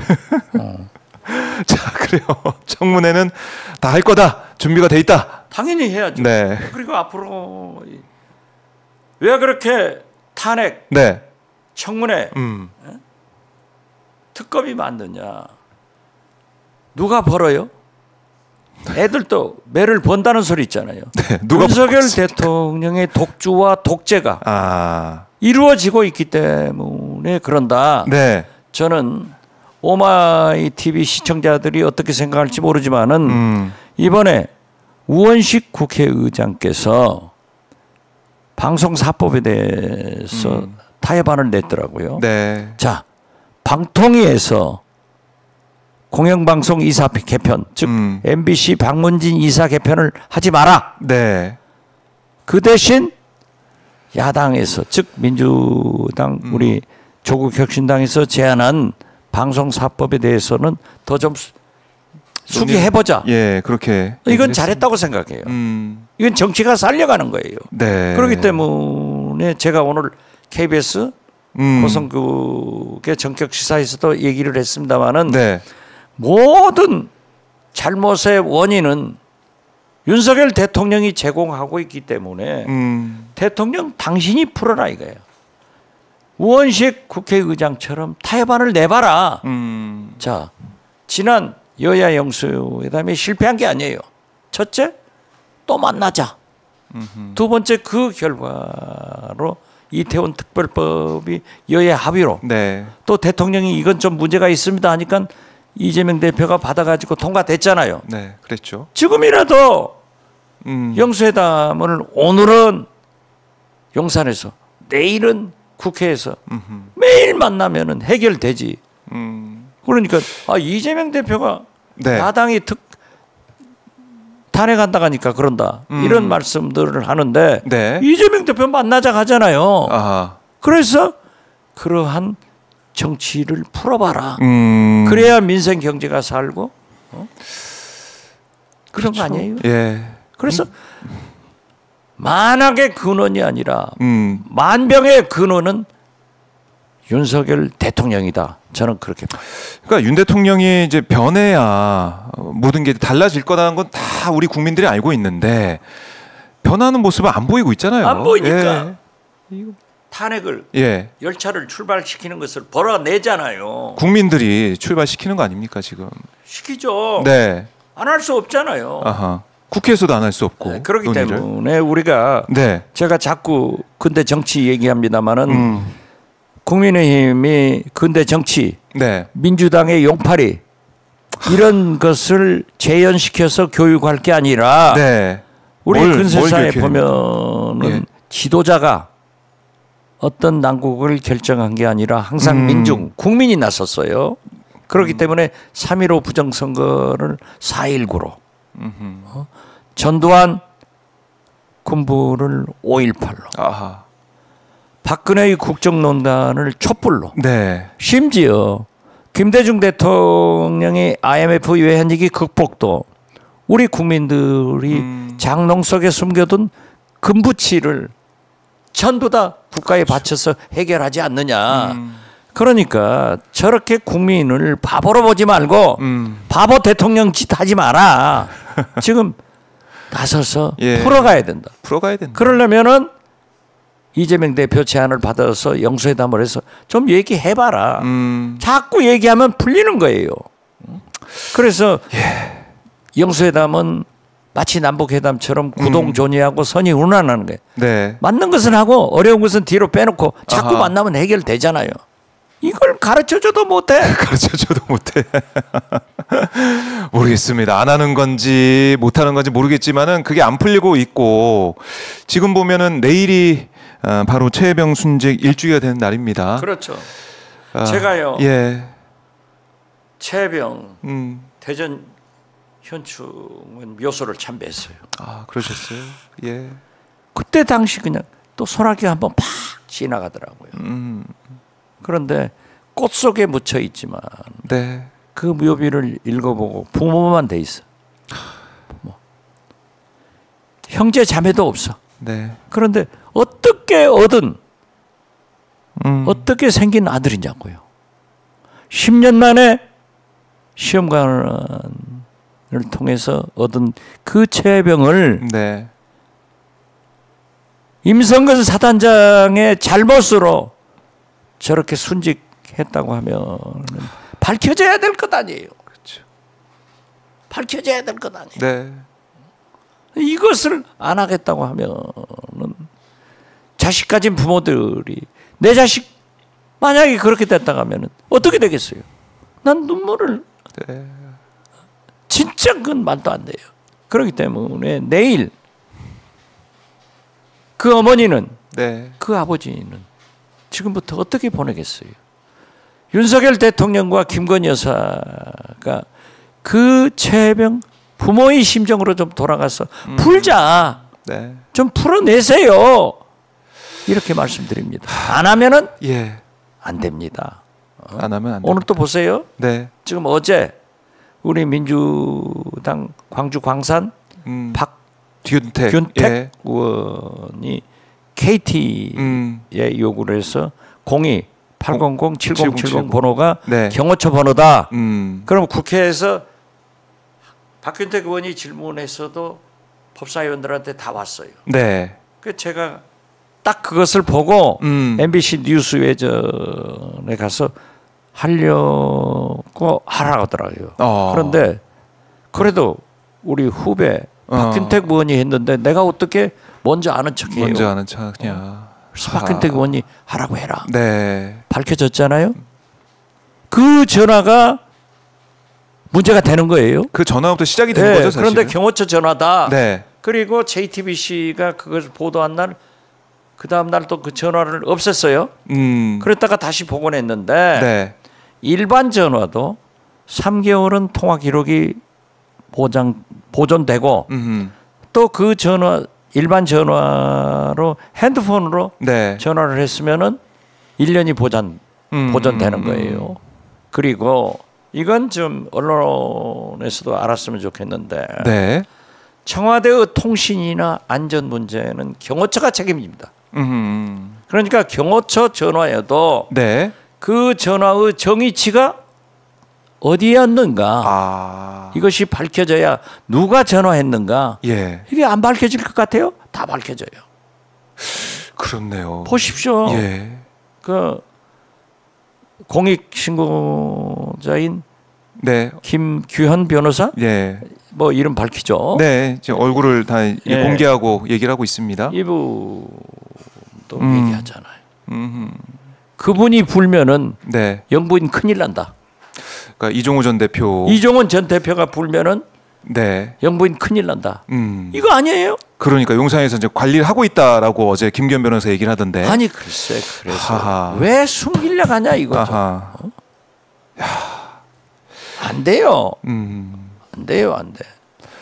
자, 그래요. 청문회는 다 할 거다. 준비가 돼 있다. 당연히 해야죠. 네. 그리고 앞으로 왜 그렇게 탄핵, 네. 청문회, 특검이 만드냐? 누가 벌어요? 애들도 매를 번다는 소리 있잖아요. 네, 누가 윤석열 대통령의 독주와 독재가 이루어지고 있기 때문에 그런다. 네. 저는 오마이 TV 시청자들이 어떻게 생각할지 모르지만은 이번에 우원식 국회의장께서 방송사법에 대해서 타협안을 냈더라고요. 네. 자, 방통위에서 공영방송 이사 개편, 즉 MBC 박문진 이사 개편을 하지 마라. 네. 그 대신 야당에서, 즉 민주당 우리 조국 혁신당에서 제안한 방송사법에 대해서는 더 좀 수기해보자. 예, 그렇게. 이건 잘했다고 생각해요. 이건 정치가 살려가는 거예요. 네. 그렇기 때문에 제가 오늘 KBS 고성국의 전격 시사에서도 얘기를 했습니다마는 네. 모든 잘못의 원인은 윤석열 대통령이 제공하고 있기 때문에 대통령 당신이 풀어라 이거예요. 우원식 국회의장처럼 타협안을 내봐라. 자, 지난 여야 영수회담이 실패한 게 아니에요. 첫째, 또 만나자. 두 번째, 그 결과로 이태원 특별법이 여야 합의로 네. 또 대통령이 이건 좀 문제가 있습니다 하니까 이재명 대표가 받아가지고 통과됐잖아요. 네, 그랬죠. 지금이라도 영수회담을 오늘은 용산에서 내일은 국회에서 매일 만나면은 해결되지. 그러니까 이재명 대표가 네. 야당이 탄핵한다 하니까 그런다 이런 말씀들을 하는데 네. 이재명 대표 만나자 하잖아요. 아하. 그래서 그러한 정치를 풀어봐라. 그래야 민생 경제가 살고 그런 거 아니에요? 예. 그래서 만악의 근원이 아니라 만병의 근원은 윤석열 대통령이다. 저는 그렇게 봐요. 그러니까 윤 대통령이 이제 변해야 모든 게 달라질 거라는 건 다 우리 국민들이 알고 있는데 변하는 모습은 안 보이고 있잖아요. 안 보이니까 탄핵을 예. 열차를 출발시키는 것을 벌어내잖아요. 국민들이 출발시키는 거 아닙니까 지금? 시키죠. 네. 안 할 수 없잖아요. 아하. 국회에서도 안 할 수 없고. 네, 그렇기 논의를. 때문에 우리가 네. 제가 자꾸 근대 정치 얘기합니다마는 국민의힘이 근대 정치, 네. 민주당의 용팔이 이런 것을 재현시켜서 교육할 게 아니라 네. 우리 뭘 근세상에 교육해야 보면은 예. 지도자가 어떤 난국을 결정한 게 아니라 항상 민중, 국민이 나섰어요. 그렇기 때문에 3.15 부정선거를 4.19로 전두환 군부를 5.18로 아하. 박근혜의 국정농단을 촛불로 네. 심지어 김대중 대통령이 IMF 외환위기 극복도 우리 국민들이 장롱 속에 숨겨둔 금부치를 전부 다 국가에 바쳐서 해결하지 않느냐. 그러니까 저렇게 국민을 바보로 보지 말고 바보 대통령 짓 하지 마라. 지금 나서서 예. 풀어가야 된다. 풀어가야 된다. 그러려면은 이재명 대표 제안을 받아서 영수회담을 해서 좀 얘기해봐라. 자꾸 얘기하면 풀리는 거예요. 그래서 영수회담은 마치 남북회담처럼 구동존의하고 선의 운운하는 거예요. 네. 맞는 것은 하고 어려운 것은 뒤로 빼놓고 자꾸 아하. 만나면 해결되잖아요. 이걸 가르쳐줘도 못해. 가르쳐줘도 못해. 모르겠습니다. 안 하는 건지 못 하는 건지 모르겠지만은 그게 안 풀리고 있고 지금 보면은 내일이 바로 최혜병 순직 1주기가 되는 날입니다. 그렇죠. 제가요. 예. 최혜병 대전 현충원 묘소를 참배했어요. 아, 그러셨어요? 예. 그때 당시 그냥 또 소나기가 한번 팍 지나가더라고요. 그런데 꽃 속에 묻혀 있지만 네. 그 묘비를 읽어보고 부모만 돼 있어. 부모. 형제 자매도 없어. 네. 그런데 어떻게 얻은 어떻게 생긴 아들이냐고요. 10년 만에 시험관을 통해서 얻은 그 최병을 네. 임성근 사단장의 잘못으로 저렇게 순직했다고 하면 밝혀져야 될 것 아니에요. 그렇죠. 밝혀져야 될 것 아니에요. 네. 이것을 안 하겠다고 하면은 자식 가진 부모들이 내 자식 만약에 그렇게 됐다고 하면은 어떻게 되겠어요? 난 눈물을 네. 진짜 그건 말도 안 돼요. 그렇기 때문에 내일 그 어머니는 네. 그 아버지는 지금부터 어떻게 보내겠어요? 윤석열 대통령과 김건희 여사가 그 최혜병 부모의 심정으로 좀 돌아가서 풀자. 네. 좀 풀어내세요. 이렇게 말씀드립니다. 안 하면은 예. 안 됩니다. 안 하면 안 돼. 오늘 또 보세요. 네. 지금 어제 우리 민주당 광주 광산 박균택 균택 의원이 KT에 요구를 해서 02-800-7070 번호가 네. 경호처 번호다. 그럼 국회에서 박균택 의원이 질문해서도 법사위원들한테 다 왔어요. 네. 그 제가 딱 그것을 보고 MBC 뉴스외전에 가서 하려고 하라고 하더라고요. 그런데 그래도 우리 후배 박균택 의원이 했는데 내가 어떻게 먼저 아는 척해요. 먼저 아는 척이냐. 그래서 박균택 의원이 하라고 해라. 네. 밝혀졌잖아요. 그 전화가 문제가 되는 거예요. 그 전화부터 시작이 된 네, 거죠, 사실은. 그런데 경호처 전화다. 네. 그리고 JTBC가 그것을 보도한 날 그 다음 날 또 그 전화를 없앴어요. 그랬다가 다시 복원했는데 네. 일반 전화도 3개월은 통화 기록이 보존되고 또 그 전화 일반 전화로 핸드폰으로 네. 전화를 했으면은 1년이 보존되는 거예요. 그리고 이건 좀 언론에서도 알았으면 좋겠는데 네. 청와대의 통신이나 안전 문제는 경호처가 책임집니다. 그러니까 경호처 전화에도 네. 그 전화의 정의치가 어디였는가 이것이 밝혀져야 누가 전화했는가 예. 이게 안 밝혀질 것 같아요? 다 밝혀져요. 그렇네요. 보십시오. 예. 그 공익신고자인 네. 김규현 변호사 예. 뭐 이름 밝히죠. 네. 지금 얼굴을 다 예. 공개하고 얘기를 하고 있습니다. 이분도 얘기하잖아요. 그분이 불면은 네. 영부인 큰일 난다. 그러니까 이종우 전 대표. 이종원 전 대표가 불면은 네. 영부인 큰일 난다. 이거 아니에요? 그러니까 용산에서 이제 관리를 하고 있다라고 어제 김기현 변호사 얘기를 하던데. 아니 글쎄 그래서 하하. 왜 숨기려고 하냐 이거죠. 아하. 안 돼요. 안 돼요, 안 돼.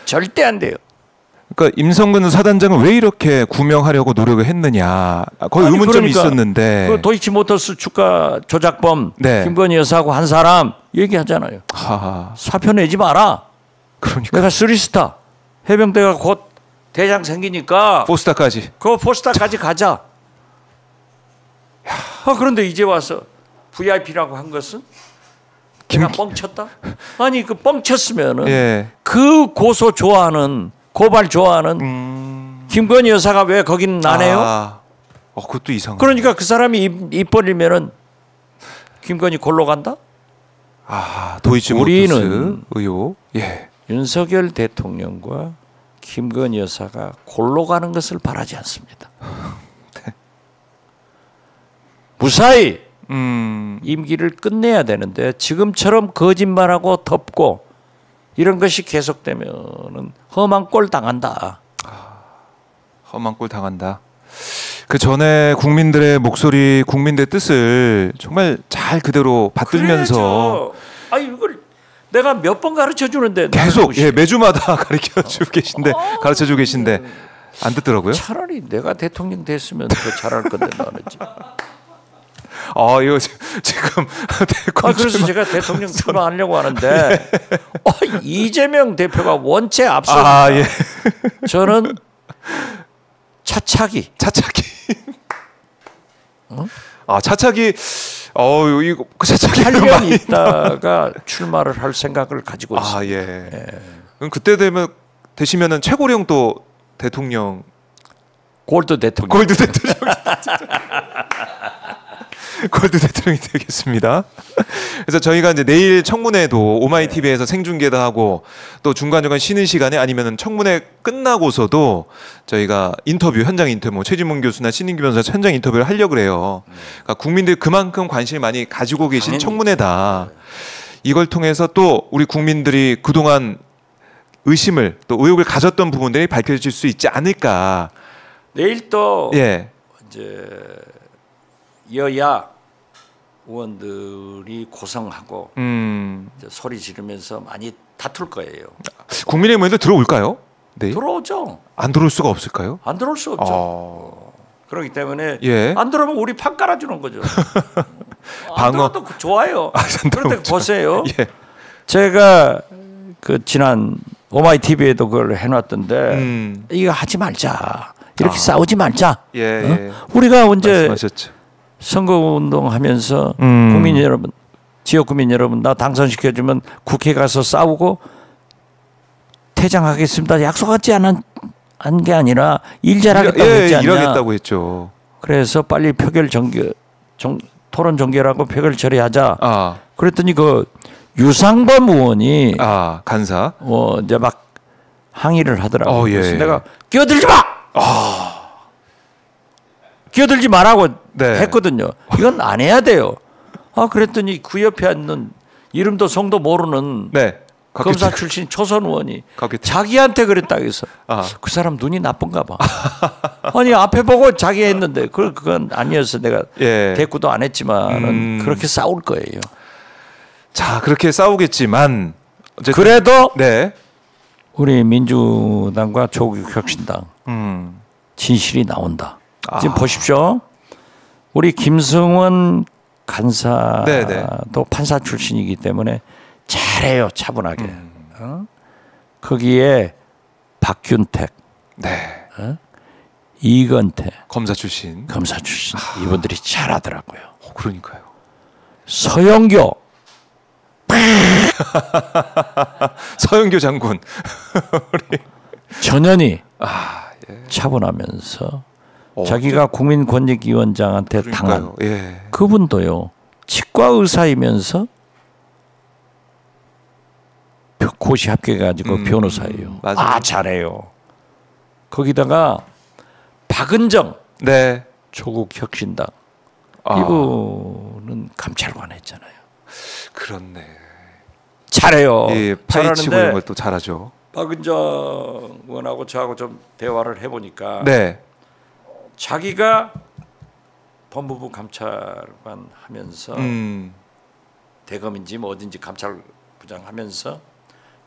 절대 안 돼요. 그러니까 임성근 사단장은 왜 이렇게 구명하려고 노력을 했느냐. 거의 아니, 의문점이 그러니까 있었는데. 그 도이치모터스 주가 조작범 네. 김건희 여사하고 한 사람 얘기하잖아요. 하하. 사표 내지 마라. 그러니까. 내가 쓰리스타 해병대가 곧 대장 생기니까 포스타까지. 그 포스타까지 가자. 그런데 이제 와서 VIP라고 한 것은 내가 뻥쳤다? 아니 그 뻥쳤으면은 예. 그 고소 좋아하는 고발 좋아하는 김건희 여사가 왜 거기는 안 해요? 그것도 이상해. 그러니까 그 사람이 입 벌리면은 김건희 골로 간다? 도이치모터스 우리는 의혹. 예. 윤석열 대통령과 김건희 여사가 골로 가는 것을 바라지 않습니다. 네. 무사히 임기를 끝내야 되는데 지금처럼 거짓말하고 덮고 이런 것이 계속되면은 험한 꼴 당한다. 험한 꼴 당한다. 그 전에 국민들의 목소리, 국민들의 뜻을 정말 잘 그대로 받들면서 이걸 내가 몇 번 가르쳐 주는데 계속 매주마다 가르쳐 주고 계신데 가르쳐 주고 계신데 안 듣더라고요. 차라리 내가 대통령 됐으면 더 잘할 건데 나는 지금. 이거 지금 그래서 제가 대통령 출마하려고 하는데 이재명 대표가 원체 앞서. 예. 저는 차차기. 차차기. 이거 차차기 8년 있다가 출마를 할 생각을 가지고 있습니다. 예. 그럼 그때 되시면은 최고령 또 대통령. 골드 대통령. 골드 대통령이 되겠습니다. 그래서 저희가 이제 내일 청문회도 오마이TV에서 생중계도 하고 또 중간중간 쉬는 시간에 아니면 청문회 끝나고서도 저희가 현장 인터뷰, 최지문 교수나 신인규 변호사 현장 인터뷰를 하려고 그래요. 그러니까 국민들이 그만큼 관심을 많이 가지고 계신 당연히. 청문회다. 이걸 통해서 또 우리 국민들이 그동안 의심을 또 의혹을 가졌던 부분들이 밝혀질 수 있지 않을까. 내일 또 예. 이제 여야 의원들이 고성하고 이제 소리 지르면서 많이 다툴 거예요. 국민의힘에도 들어올까요? 네. 들어오죠. 안 들어올 수가 없을까요? 안 들어올 수 없죠. 그렇기 때문에 예. 안 들어오면 우리 판 깔아주는 거죠. 안 방어. 들어도 좋아요. 그런데 보세요. 예. 제가 그 지난 오마이TV에도 그걸 해놨던데 이거 하지 말자. 이렇게 싸우지 말자. 예. 우리가 언제 말씀하셨죠. 선거운동하면서 국민 여러분, 지역 국민 여러분 나 당선시켜주면 국회 가서 싸우고 퇴장하겠습니다. 약속하지 않은 게 아니라 일 잘하겠다고 했지 않냐. 일하겠다고 했죠. 그래서 빨리 토론 종결하고 표결 처리하자. 그랬더니 그 유상범 의원이 간사 이제 막 항의를 하더라고요. 예. 그래서 내가 끼어들지 마. 끼어들지 말라고 했거든요. 이건 안 해야 돼요. 그랬더니 그 옆에 앉는 이름도 성도 모르는 검사 출신 초선 의원이 곽규택. 자기한테 그랬다 해서 그 사람 눈이 나쁜가 봐. 아니 앞에 보고 자기가 했는데 그건 아니어서 내가 대꾸도 안 했지만은 그렇게 싸울 거예요. 자, 그렇게 싸우겠지만 어쨌든 그래도 네. 우리 민주당과 조국혁신당 진실이 나온다. 지금 보십시오. 우리 김승원 간사도 판사 출신이기 때문에 잘해요, 차분하게. 거기에 박균택, 이건태 검사 출신 이분들이 잘하더라고요. 그러니까요. 서영교 서영교 장군 전현희 차분하면서 자기가 국민권익위원장한테 당한 그분도요 치과 의사이면서 고시 합격해가지고 변호사예요. 맞아요. 잘해요. 거기다가 박은정 조국 혁신당 이분은 감찰관 했잖아요. 그렇네. 잘해요. 파헤치고 이런 걸 또 잘하죠. 박은정 의원하고 저하고 좀 대화를 해보니까 자기가 법무부 감찰관 하면서 대검인지 뭐 어딘지 감찰부장 하면서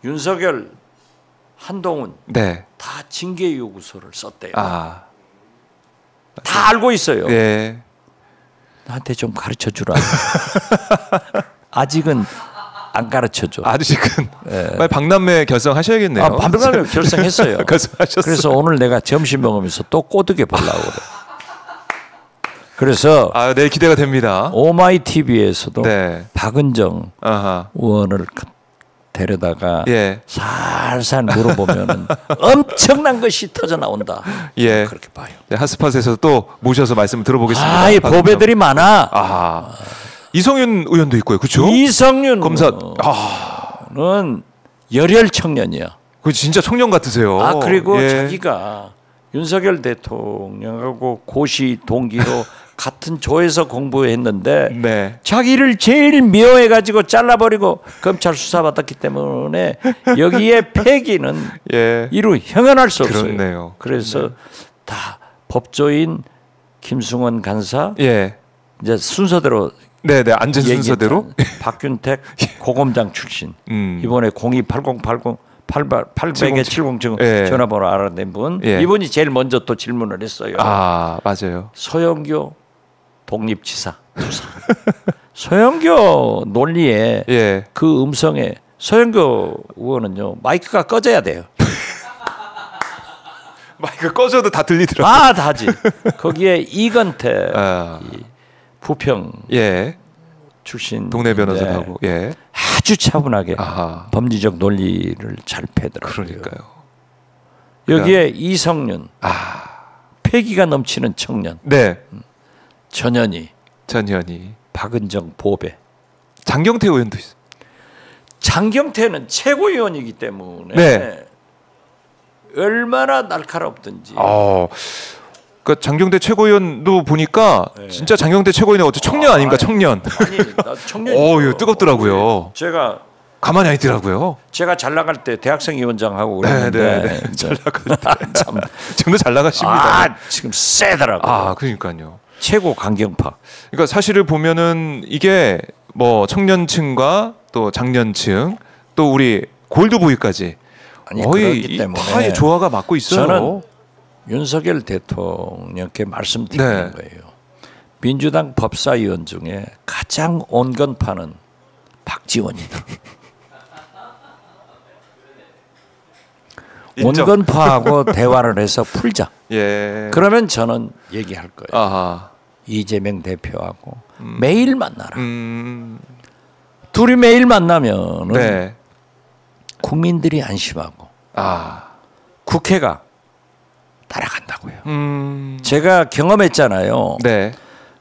윤석열, 한동훈 다 징계 요구서를 썼대요. 다 알고 있어요. 나한테 좀 가르쳐 주라. 아직은 안 가르쳐 줘. 아직은. 박남매 결성하셔야겠네요. 박남매 결성했어요. 결성하셨어요. 그래서 오늘 내가 점심 먹으면서 또 꼬드게 보려고 그래. 그래서 네, 기대가 됩니다. 오마이 TV에서도 박은정 의원을 데려다가 살살 물어보면은 엄청난 것이 터져 나온다. 그렇게 봐요. 핫스팟에서 또 모셔서 말씀을 들어보겠습니다. 보배들이 많아. 이성윤 의원도 있고요, 그렇죠? 이성윤 검사는 열혈 청년이야. 그 진짜 청년 같으세요. 그리고 자기가 윤석열 대통령하고 고시 동기로 같은 조에서 공부했는데 자기를 제일 미워해가지고 잘라버리고 검찰 수사받았기 때문에 여기에 폐기는 이루 형언할 수 없어요. 그렇네요. 그래서 다 법조인 김승원 간사 이제 순서대로 앉은 순서대로 박균택 고검장 출신 이번에 028080800에 70 전화번호 알아낸 분 이분이 제일 먼저 또 질문을 했어요. 맞아요. 서영교 독립지사 서영교 논리에 그 음성에 서영교 의원은요 마이크가 꺼져야 돼요. 마이크 꺼져도 다 들리더라고요. 다지. 거기에 이건태 부평 출신 동네 변호사하고 아주 차분하게 법리적 논리를 잘 패더라고요. 그러니까요. 여기에 이성윤 패기가 넘치는 청년. 전현희, 박은정 보배, 장경태 의원도 있어요. 장경태는 최고위원이기 때문에 얼마나 날카롭든지. 그러니까 장경태 최고위원도 보니까 진짜 장경태 최고위원이 어째 청년 아닙니까? 청년. 나 청년이요. 뜨겁더라고요. 제가 가만히 안 있더라고요. 제가 잘 나갈 때 대학생 위원장하고 그랬는데 잘 나갈 때 참 지금도 잘 나가십니다. 지금 세더라고요. 그러니까요. 최고 강경파. 그러니까 사실을 보면은 이게 뭐 청년층과 또 장년층 또 우리 골드보이까지 거의 다 조화가 맞고 있어요. 저는 윤석열 대통령께 말씀드리는 거예요. 민주당 법사위원 중에 가장 온건파는 박지원이다. 온건파하고 대화를 해서 풀자. 그러면 저는 얘기할 거예요. 이재명 대표하고 매일 만나라. 둘이 매일 만나면 국민들이 안심하고 국회가 따라간다고요. 제가 경험했잖아요.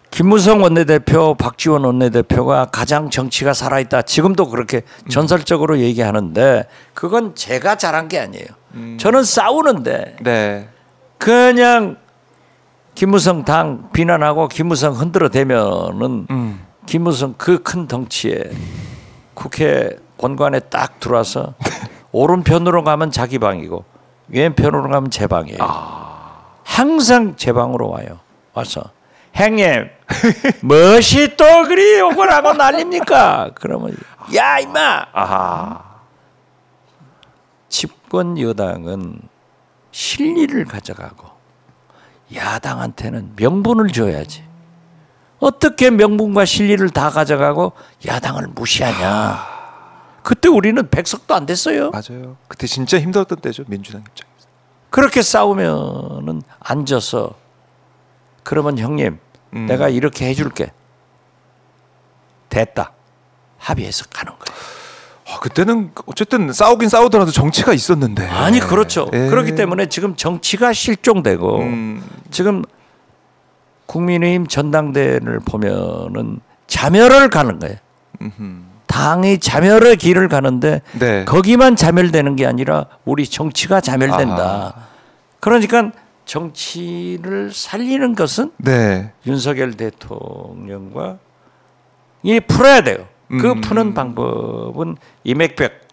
김무성 원내대표, 박지원 원내대표가 가장 정치가 살아있다. 지금도 그렇게 전설적으로 얘기하는데 그건 제가 잘한 게 아니에요. 저는 싸우는데 그냥 김무성 당 비난하고 김무성 흔들어 대면은 김무성 그 큰 덩치에 국회 본관에 딱 들어와서 오른편으로 가면 자기 방이고 왼편으로 가면 제 방이에요. 항상 제 방으로 와요. 와서 형님 무엇이 또 그리 욕을 하고 난립니까? 그러면 야 임마. 집권 여당은 실리를 가져가고 야당한테는 명분을 줘야지. 어떻게 명분과 실리를 다 가져가고 야당을 무시하냐. 그때 우리는 백석도 안 됐어요. 맞아요. 그때 진짜 힘들었던 때죠. 민주당 입장에서. 그렇게 싸우면은 앉아서 그러면 형님 내가 이렇게 해줄게. 됐다. 합의해서 가는 거예요. 그때는 어쨌든 싸우긴 싸우더라도 정치가 있었는데. 아니 그렇죠. 그렇기 때문에 지금 정치가 실종되고 지금 국민의힘 전당대회를 보면은 자멸을 가는 거예요. 당이 자멸의 길을 가는데 네. 거기만 자멸되는 게 아니라 우리 정치가 자멸된다. 그러니까 정치를 살리는 것은 네. 윤석열 대통령과 이 풀어야 돼요. 그 푸는 방법은 이맥백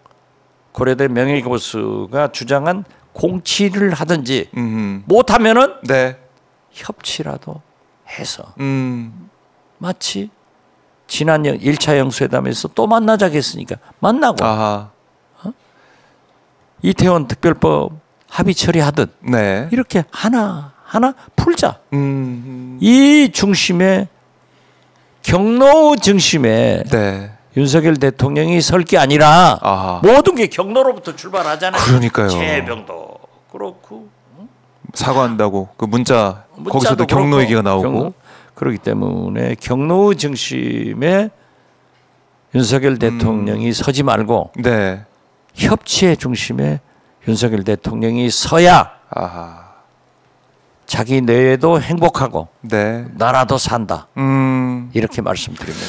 고려대 명예교수가 주장한 공치를 하든지 못하면은 네. 협치라도 해서 마치 지난 1차 영수회담에서 또 만나자고 했으니까 만나고 이태원 특별법 합의 처리하듯 네. 이렇게 하나 풀자. 이 중심에 경로 중심에 네. 윤석열 대통령이 설 게 아니라 모든 게 경로로부터 출발하잖아요. 그러니까요. 재병도 그렇고 사과한다고 그 문자도 거기서도 경로 그렇고, 얘기가 나오고 그렇기 때문에 경로 중심에 윤석열 대통령이 서지 말고 네. 협치의 중심에 윤석열 대통령이 서야 자기 내외도 행복하고 네. 나라도 산다. 이렇게 말씀드립니다.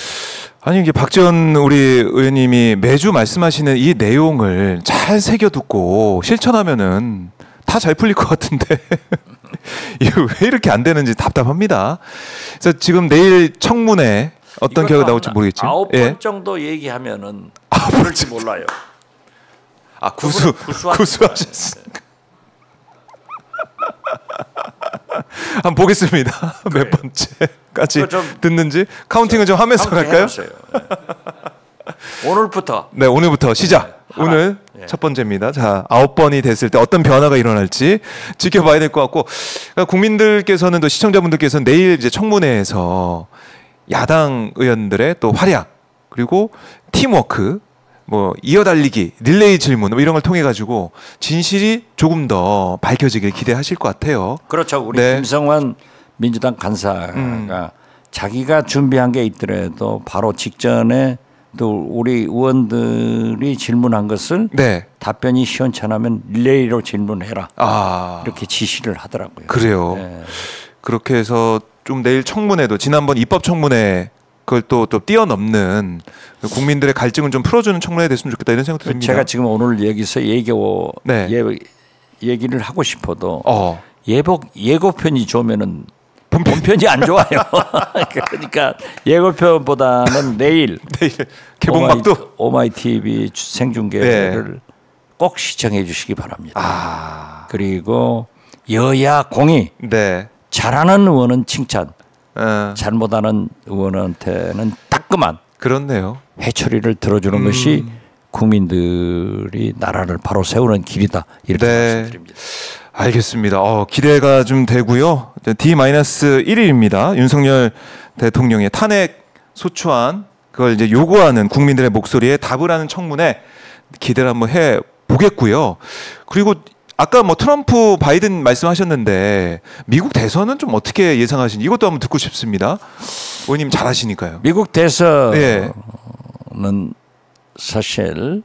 아니 이게 박지원 우리 의원님이 매주 말씀하시는 이 내용을 잘 새겨 듣고 실천하면은 다 잘 풀릴 것 같은데 이게 왜 이렇게 안 되는지 답답합니다. 그래서 지금 내일 청문회 어떤 결과가 나올지 모르겠지만 9번 정도 얘기하면은 그럴지 몰라요. 구수하셨습니까? 한번 보겠습니다. 그래. 몇 번째까지 듣는지 카운팅을 좀 하면서 갈까요? 오늘부터. 네, 오늘부터 시작. 오늘 첫 번째입니다. 자, 9번이 됐을 때 어떤 변화가 일어날지 지켜봐야 될 것 같고, 그러니까 국민들께서는 또 시청자분들께서는 내일 이제 청문회에서 야당 의원들의 또 활약 그리고 팀워크, 뭐 이어달리기, 릴레이 질문 뭐 이런 걸 통해 가지고 진실이 조금 더 밝혀지길 기대하실 것 같아요. 그렇죠. 우리 김성환 민주당 간사가 자기가 준비한 게 있더라도 바로 직전에 또 우리 의원들이 질문한 것을 답변이 시원찮으면 릴레이로 질문해라. 이렇게 지시를 하더라고요. 그래요. 네. 그렇게 해서 좀 내일 청문회도 지난번 입법 청문회 그걸 또 뛰어넘는 국민들의 갈증을 좀 풀어주는 청문회 됐으면 좋겠다 이런 생각도 듭니다. 제가 지금 오늘 여기서 얘기를 하고 싶어도 예고편이 좋으면은 본편이 안 좋아요. 그러니까 예고편보다는 내일 개봉막도 오마이 TV 생중계를 꼭 시청해 주시기 바랍니다. 그리고 여야 공이 잘하는 의원은 칭찬, 잘못하는 의원한테는 따끔한 그렇네요. 회초리를 들어주는 것이 국민들이 나라를 바로 세우는 길이다. 이렇게 말씀드립니다. 알겠습니다. 기대가 좀 되고요. D-1일입니다. 윤석열 대통령의 탄핵 소추안 그걸 이제 요구하는 국민들의 목소리에 답을 하는 청문회 기대를 한번 해 보겠고요. 그리고 아까 뭐 트럼프 바이든 말씀하셨는데 미국 대선은 좀 어떻게 예상하시는지 이것도 한번 듣고 싶습니다. 의원님 잘 아시니까요. 미국 대선은 사실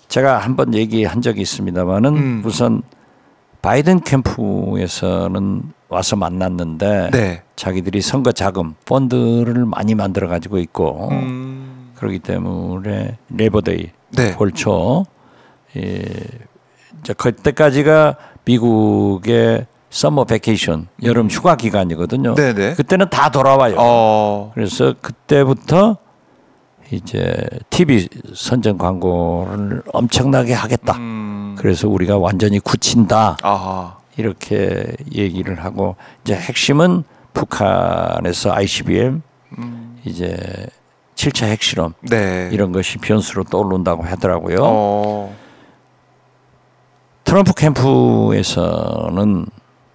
제가 한번 얘기한 적이 있습니다만은 우선 바이든 캠프에서는 와서 만났는데 자기들이 선거 자금 펀드를 많이 만들어 가지고 있고 그렇기 때문에 레이버데이 벌초 이제 그때까지가 미국의 서머 베케이션 여름 휴가 기간이거든요. 그때는 다 돌아와요. 그래서 그때부터 이제 TV 선전 광고를 엄청나게 하겠다. 그래서 우리가 완전히 굳힌다. 아하. 이렇게 얘기를 하고 이제 핵심은 북한에서 ICBM 이제 7차 핵실험 네. 이런 것이 변수로 떠오른다고 하더라고요. 트럼프 캠프에서는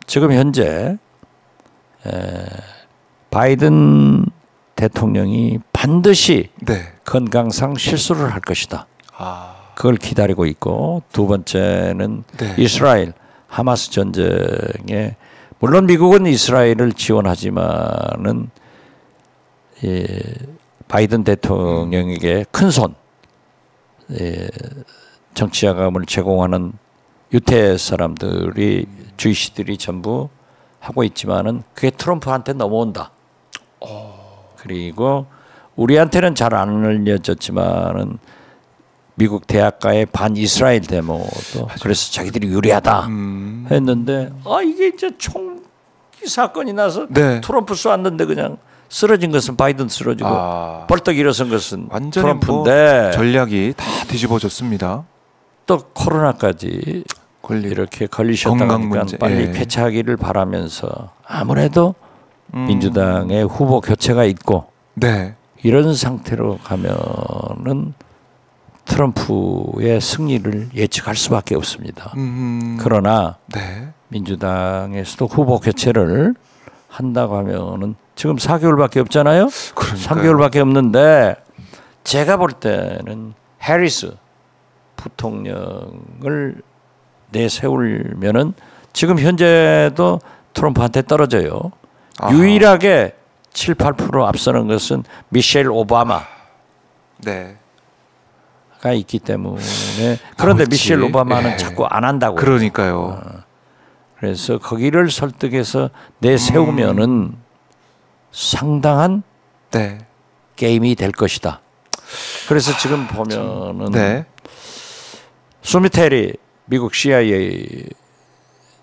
지금 현재 바이든 대통령이 반드시 네. 건강상 실수를 할 것이다. 아. 그걸 기다리고 있고 두 번째는 네. 이스라엘 하마스 전쟁에 물론 미국은 이스라엘을 지원하지만은 바이든 대통령에게 큰 손 정치 자금을 제공하는 유태 사람들이 주이시들이 전부 하고 있지만은 그게 트럼프한테 넘어온다. 그리고 우리한테는 잘 안 알려졌지만은 미국 대학가의 반 이스라엘 데모도 그래서 자기들이 유리하다 했는데 이게 이제 총기 사건이 나서 네. 트럼프 쏘았는데 그냥 쓰러진 것은 바이든 쓰러지고 벌떡 일어선 것은 트럼프인데 뭐 전략이 다 뒤집어졌습니다. 또 코로나까지 이렇게 걸리셨다가 하니까 빨리 쾌차하기를 바라면서 아무래도 민주당의 후보 교체가 있고 네. 이런 상태로 가면은 트럼프의 승리를 예측할 수밖에 없습니다. 그러나 네. 민주당에서도 후보 교체를 한다고 하면은 지금 4개월밖에 없잖아요. 그러니까요. 3개월밖에 없는데 제가 볼 때는 해리스 부통령을 내세우면은 지금 현재도 트럼프한테 떨어져요. 유일하게 7, 8% 앞서는 것은 미셸 오바마. 네. 가 있기 때문에 그런데 미셸 오바마는 자꾸 안 한다고. 그러니까요. 그래서 거기를 설득해서 내세우면은 상당한 네. 게임이 될 것이다. 그래서 지금 보면은 수미테리 미국 CIA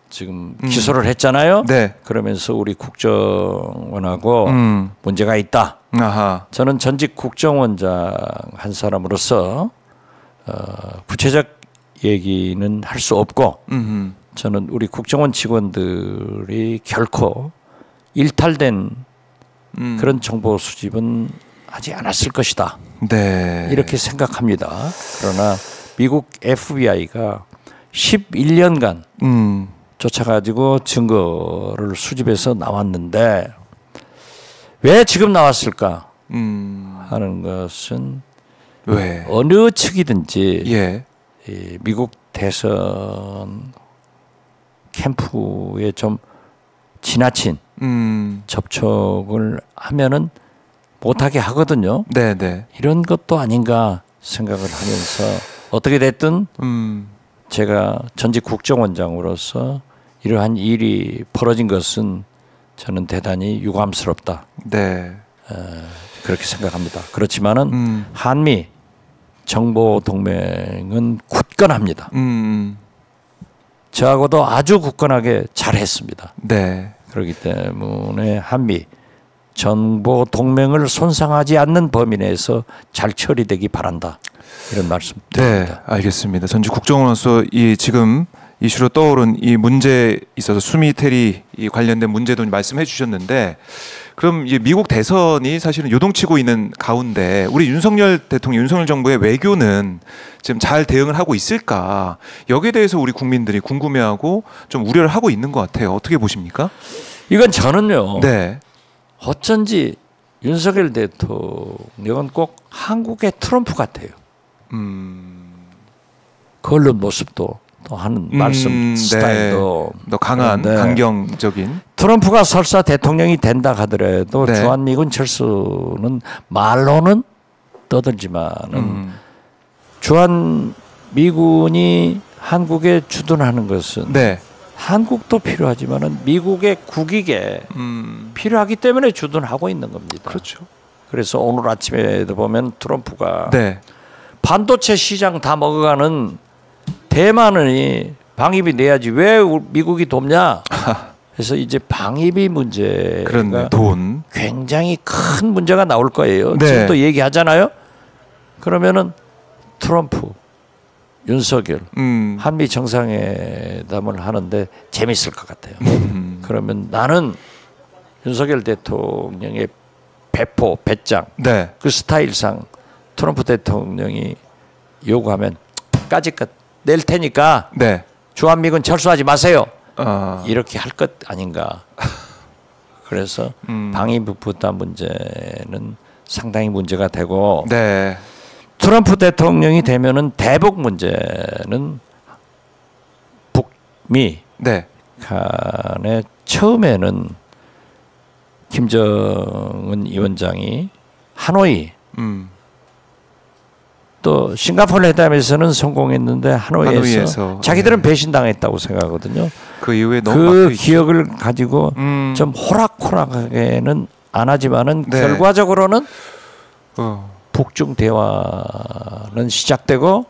지금 기소를 했잖아요. 네. 그러면서 우리 국정원하고 문제가 있다. 아하. 저는 전직 국정원장 한 사람으로서 구체적 얘기는 할 수 없고 저는 우리 국정원 직원들이 결코 일탈된 그런 정보 수집은 하지 않았을 것이다. 네. 이렇게 생각합니다. 그러나 미국 FBI가 11년간 쫓아가지고 증거를 수집해서 나왔는데 왜 지금 나왔을까 하는 것은 왜? 어느 측이든지 예. 미국 대선 캠프에 좀 지나친 접촉을 하면은 못하게 하거든요. 네네. 이런 것도 아닌가 생각을 하면서 어떻게 됐든 제가 전직 국정원장으로서 이러한 일이 벌어진 것은 저는 대단히 유감스럽다. 네. 그렇게 생각합니다. 그렇지만은 한미 정보 동맹은 굳건합니다. 저하고도 아주 굳건하게 잘했습니다. 네. 그렇기 때문에 한미 정보 동맹을 손상하지 않는 범위 내에서 잘 처리되기 바란다. 이런 말씀 드립니다. 네, 알겠습니다. 전직 국정원으로서 이 지금 이슈로 떠오른 이 문제에 있어서 수미테리 이 관련된 문제도 말씀해 주셨는데 그럼 이 미국 대선이 사실은 요동치고 있는 가운데 우리 윤석열 대통령, 윤석열 정부의 외교는 지금 잘 대응을 하고 있을까? 여기에 대해서 우리 국민들이 궁금해하고 좀 우려를 하고 있는 것 같아요. 어떻게 보십니까? 이건 저는요. 네. 어쩐지 윤석열 대통령은 꼭 한국의 트럼프 같아요. 그 언론 모습도 또 하는 말씀 스타일도 더 강한 강경적인 트럼프가 설사 대통령이 된다 하더라도 주한미군 철수는 말로는 떠들지만은 주한미군이 한국에 주둔하는 것은 한국도 필요하지만은 미국의 국익에 필요하기 때문에 주둔하고 있는 겁니다. 그렇죠. 그래서 오늘 아침에도 보면 트럼프가 네. 반도체 시장 다 먹어가는 대만이 방위비 내야지 왜 미국이 돕냐? 그래서 이제 방위비 문제가 돈 굉장히 큰 문제가 나올 거예요. 네. 지금 또 얘기하잖아요. 그러면은 트럼프, 윤석열, 한미 정상회담을 하는데 재밌을 것 같아요. 그러면 나는 윤석열 대통령의 배포, 배짱, 네. 그 스타일상 트럼프 대통령이 요구하면 까짓것 낼 테니까 네. 주한미군 철수하지 마세요. 아. 이렇게 할 것 아닌가. 그래서 방위부 부담 문제는 상당히 문제가 되고 네. 트럼프 대통령이 되면은 대북 문제는 북미 네. 간에 처음에는 김정은 위원장이 하노이 또 싱가포르 회담에서는 성공했는데 하노이에서 자기들은 배신당했다고 생각하거든요. 그 이후에 너무 그 기억을 가지고 좀 호락호락하게는 안 하지만은 네. 결과적으로는 북중 대화는 시작되고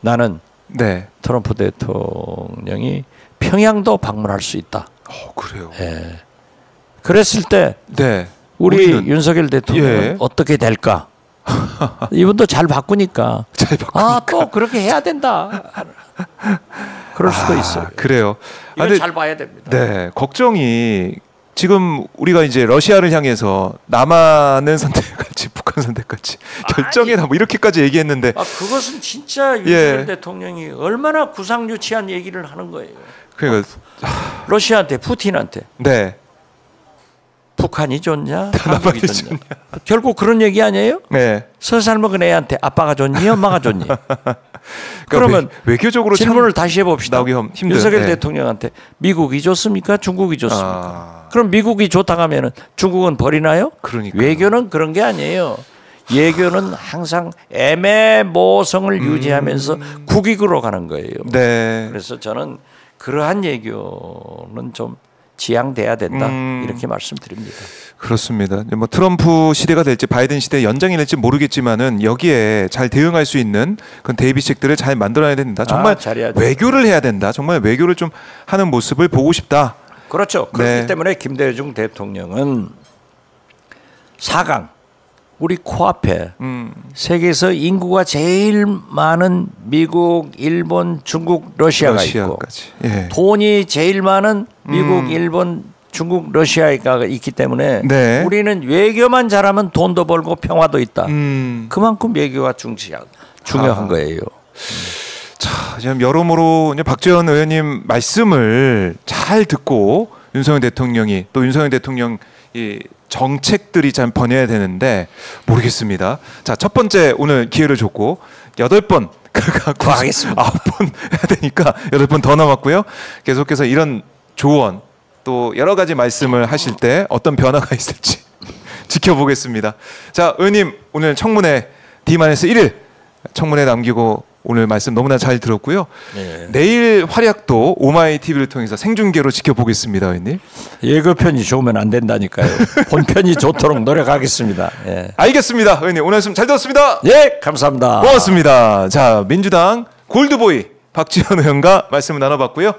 나는 네. 트럼프 대통령이 평양도 방문할 수 있다. 그래요. 예. 그랬을 때 네. 우리 우리는- 윤석열 대통령은 예. 어떻게 될까? 이분도 잘 바꾸니까. 잘 바꾸니까. 또 그렇게 해야 된다. 그럴 수도 있어요. 그래요. 이걸 근데 잘 봐야 됩니다. 네, 걱정이 지금 우리가 이제 러시아를 향해서 남한은 선택할지 북한 선택할지 결정해라 뭐 이렇게까지 얘기했는데 그것은 진짜 윤석열 대통령이 얼마나 구상유치한 얘기를 하는 거예요. 그러니까 러시아한테 푸틴한테 네. 북한이 좋냐 한국이 좋냐. 결국 그런 얘기 아니에요? 네. 서살 먹은 애한테 아빠가 좋니 엄마가 좋니? 그러면 외교적으로 질문을 다시 해봅시다. 나오기 힘든. 윤석열 네. 대통령한테 미국이 좋습니까? 중국이 좋습니까? 아. 그럼 미국이 좋다고 하면 중국은 버리나요? 그러니까요. 외교는 그런 게 아니에요. 외교는 항상 애매모성을 유지하면서 국익으로 가는 거예요. 네. 그래서 저는 그러한 외교는 좀 지양돼야 된다 이렇게 말씀드립니다. 그렇습니다. 뭐 트럼프 시대가 될지 바이든 시대 연장이 될지 모르겠지만은 여기에 잘 대응할 수 있는 그런 대비책들을 잘 만들어야 된다. 정말 잘해야죠. 외교를 해야 된다. 정말 외교를 좀 하는 모습을 보고 싶다. 그렇죠. 그렇기 네. 때문에 김대중 대통령은 4강 우리 코앞에 세계에서 인구가 제일 많은 미국, 일본, 중국, 러시아가 있고 러시아까지. 예. 돈이 제일 많은 미국, 일본, 중국, 러시아가 있기 때문에 네. 우리는 외교만 잘하면 돈도 벌고 평화도 있다. 그만큼 외교가 중요한 거예요. 자, 지금 여러모로 이제 박지원 의원님 말씀을 잘 듣고 윤석열 대통령이 또 윤석열 대통령 이 정책들이 참 번해야 되는데 모르겠습니다. 자, 첫 번째 오늘 기회를 줬고 8번 더 하겠습니다. 9번 해야 되니까 8번 더 남았고요. 계속해서 이런 조언 또 여러 가지 말씀을 하실 때 어떤 변화가 있을지 지켜보겠습니다. 자, 의원님 오늘 청문회 D-1 청문회 남기고 오늘 말씀 너무나 잘 들었고요. 네. 내일 활약도 오마이TV를 통해서 생중계로 지켜보겠습니다, 의원님. 예고편이 좋으면 안 된다니까요. 본편이 좋도록 노력하겠습니다. 예. 알겠습니다, 의원님. 오늘 말씀 잘 들었습니다. 예, 감사합니다. 고맙습니다. 자, 민주당 골드보이 박지원 의원과 말씀을 나눠봤고요.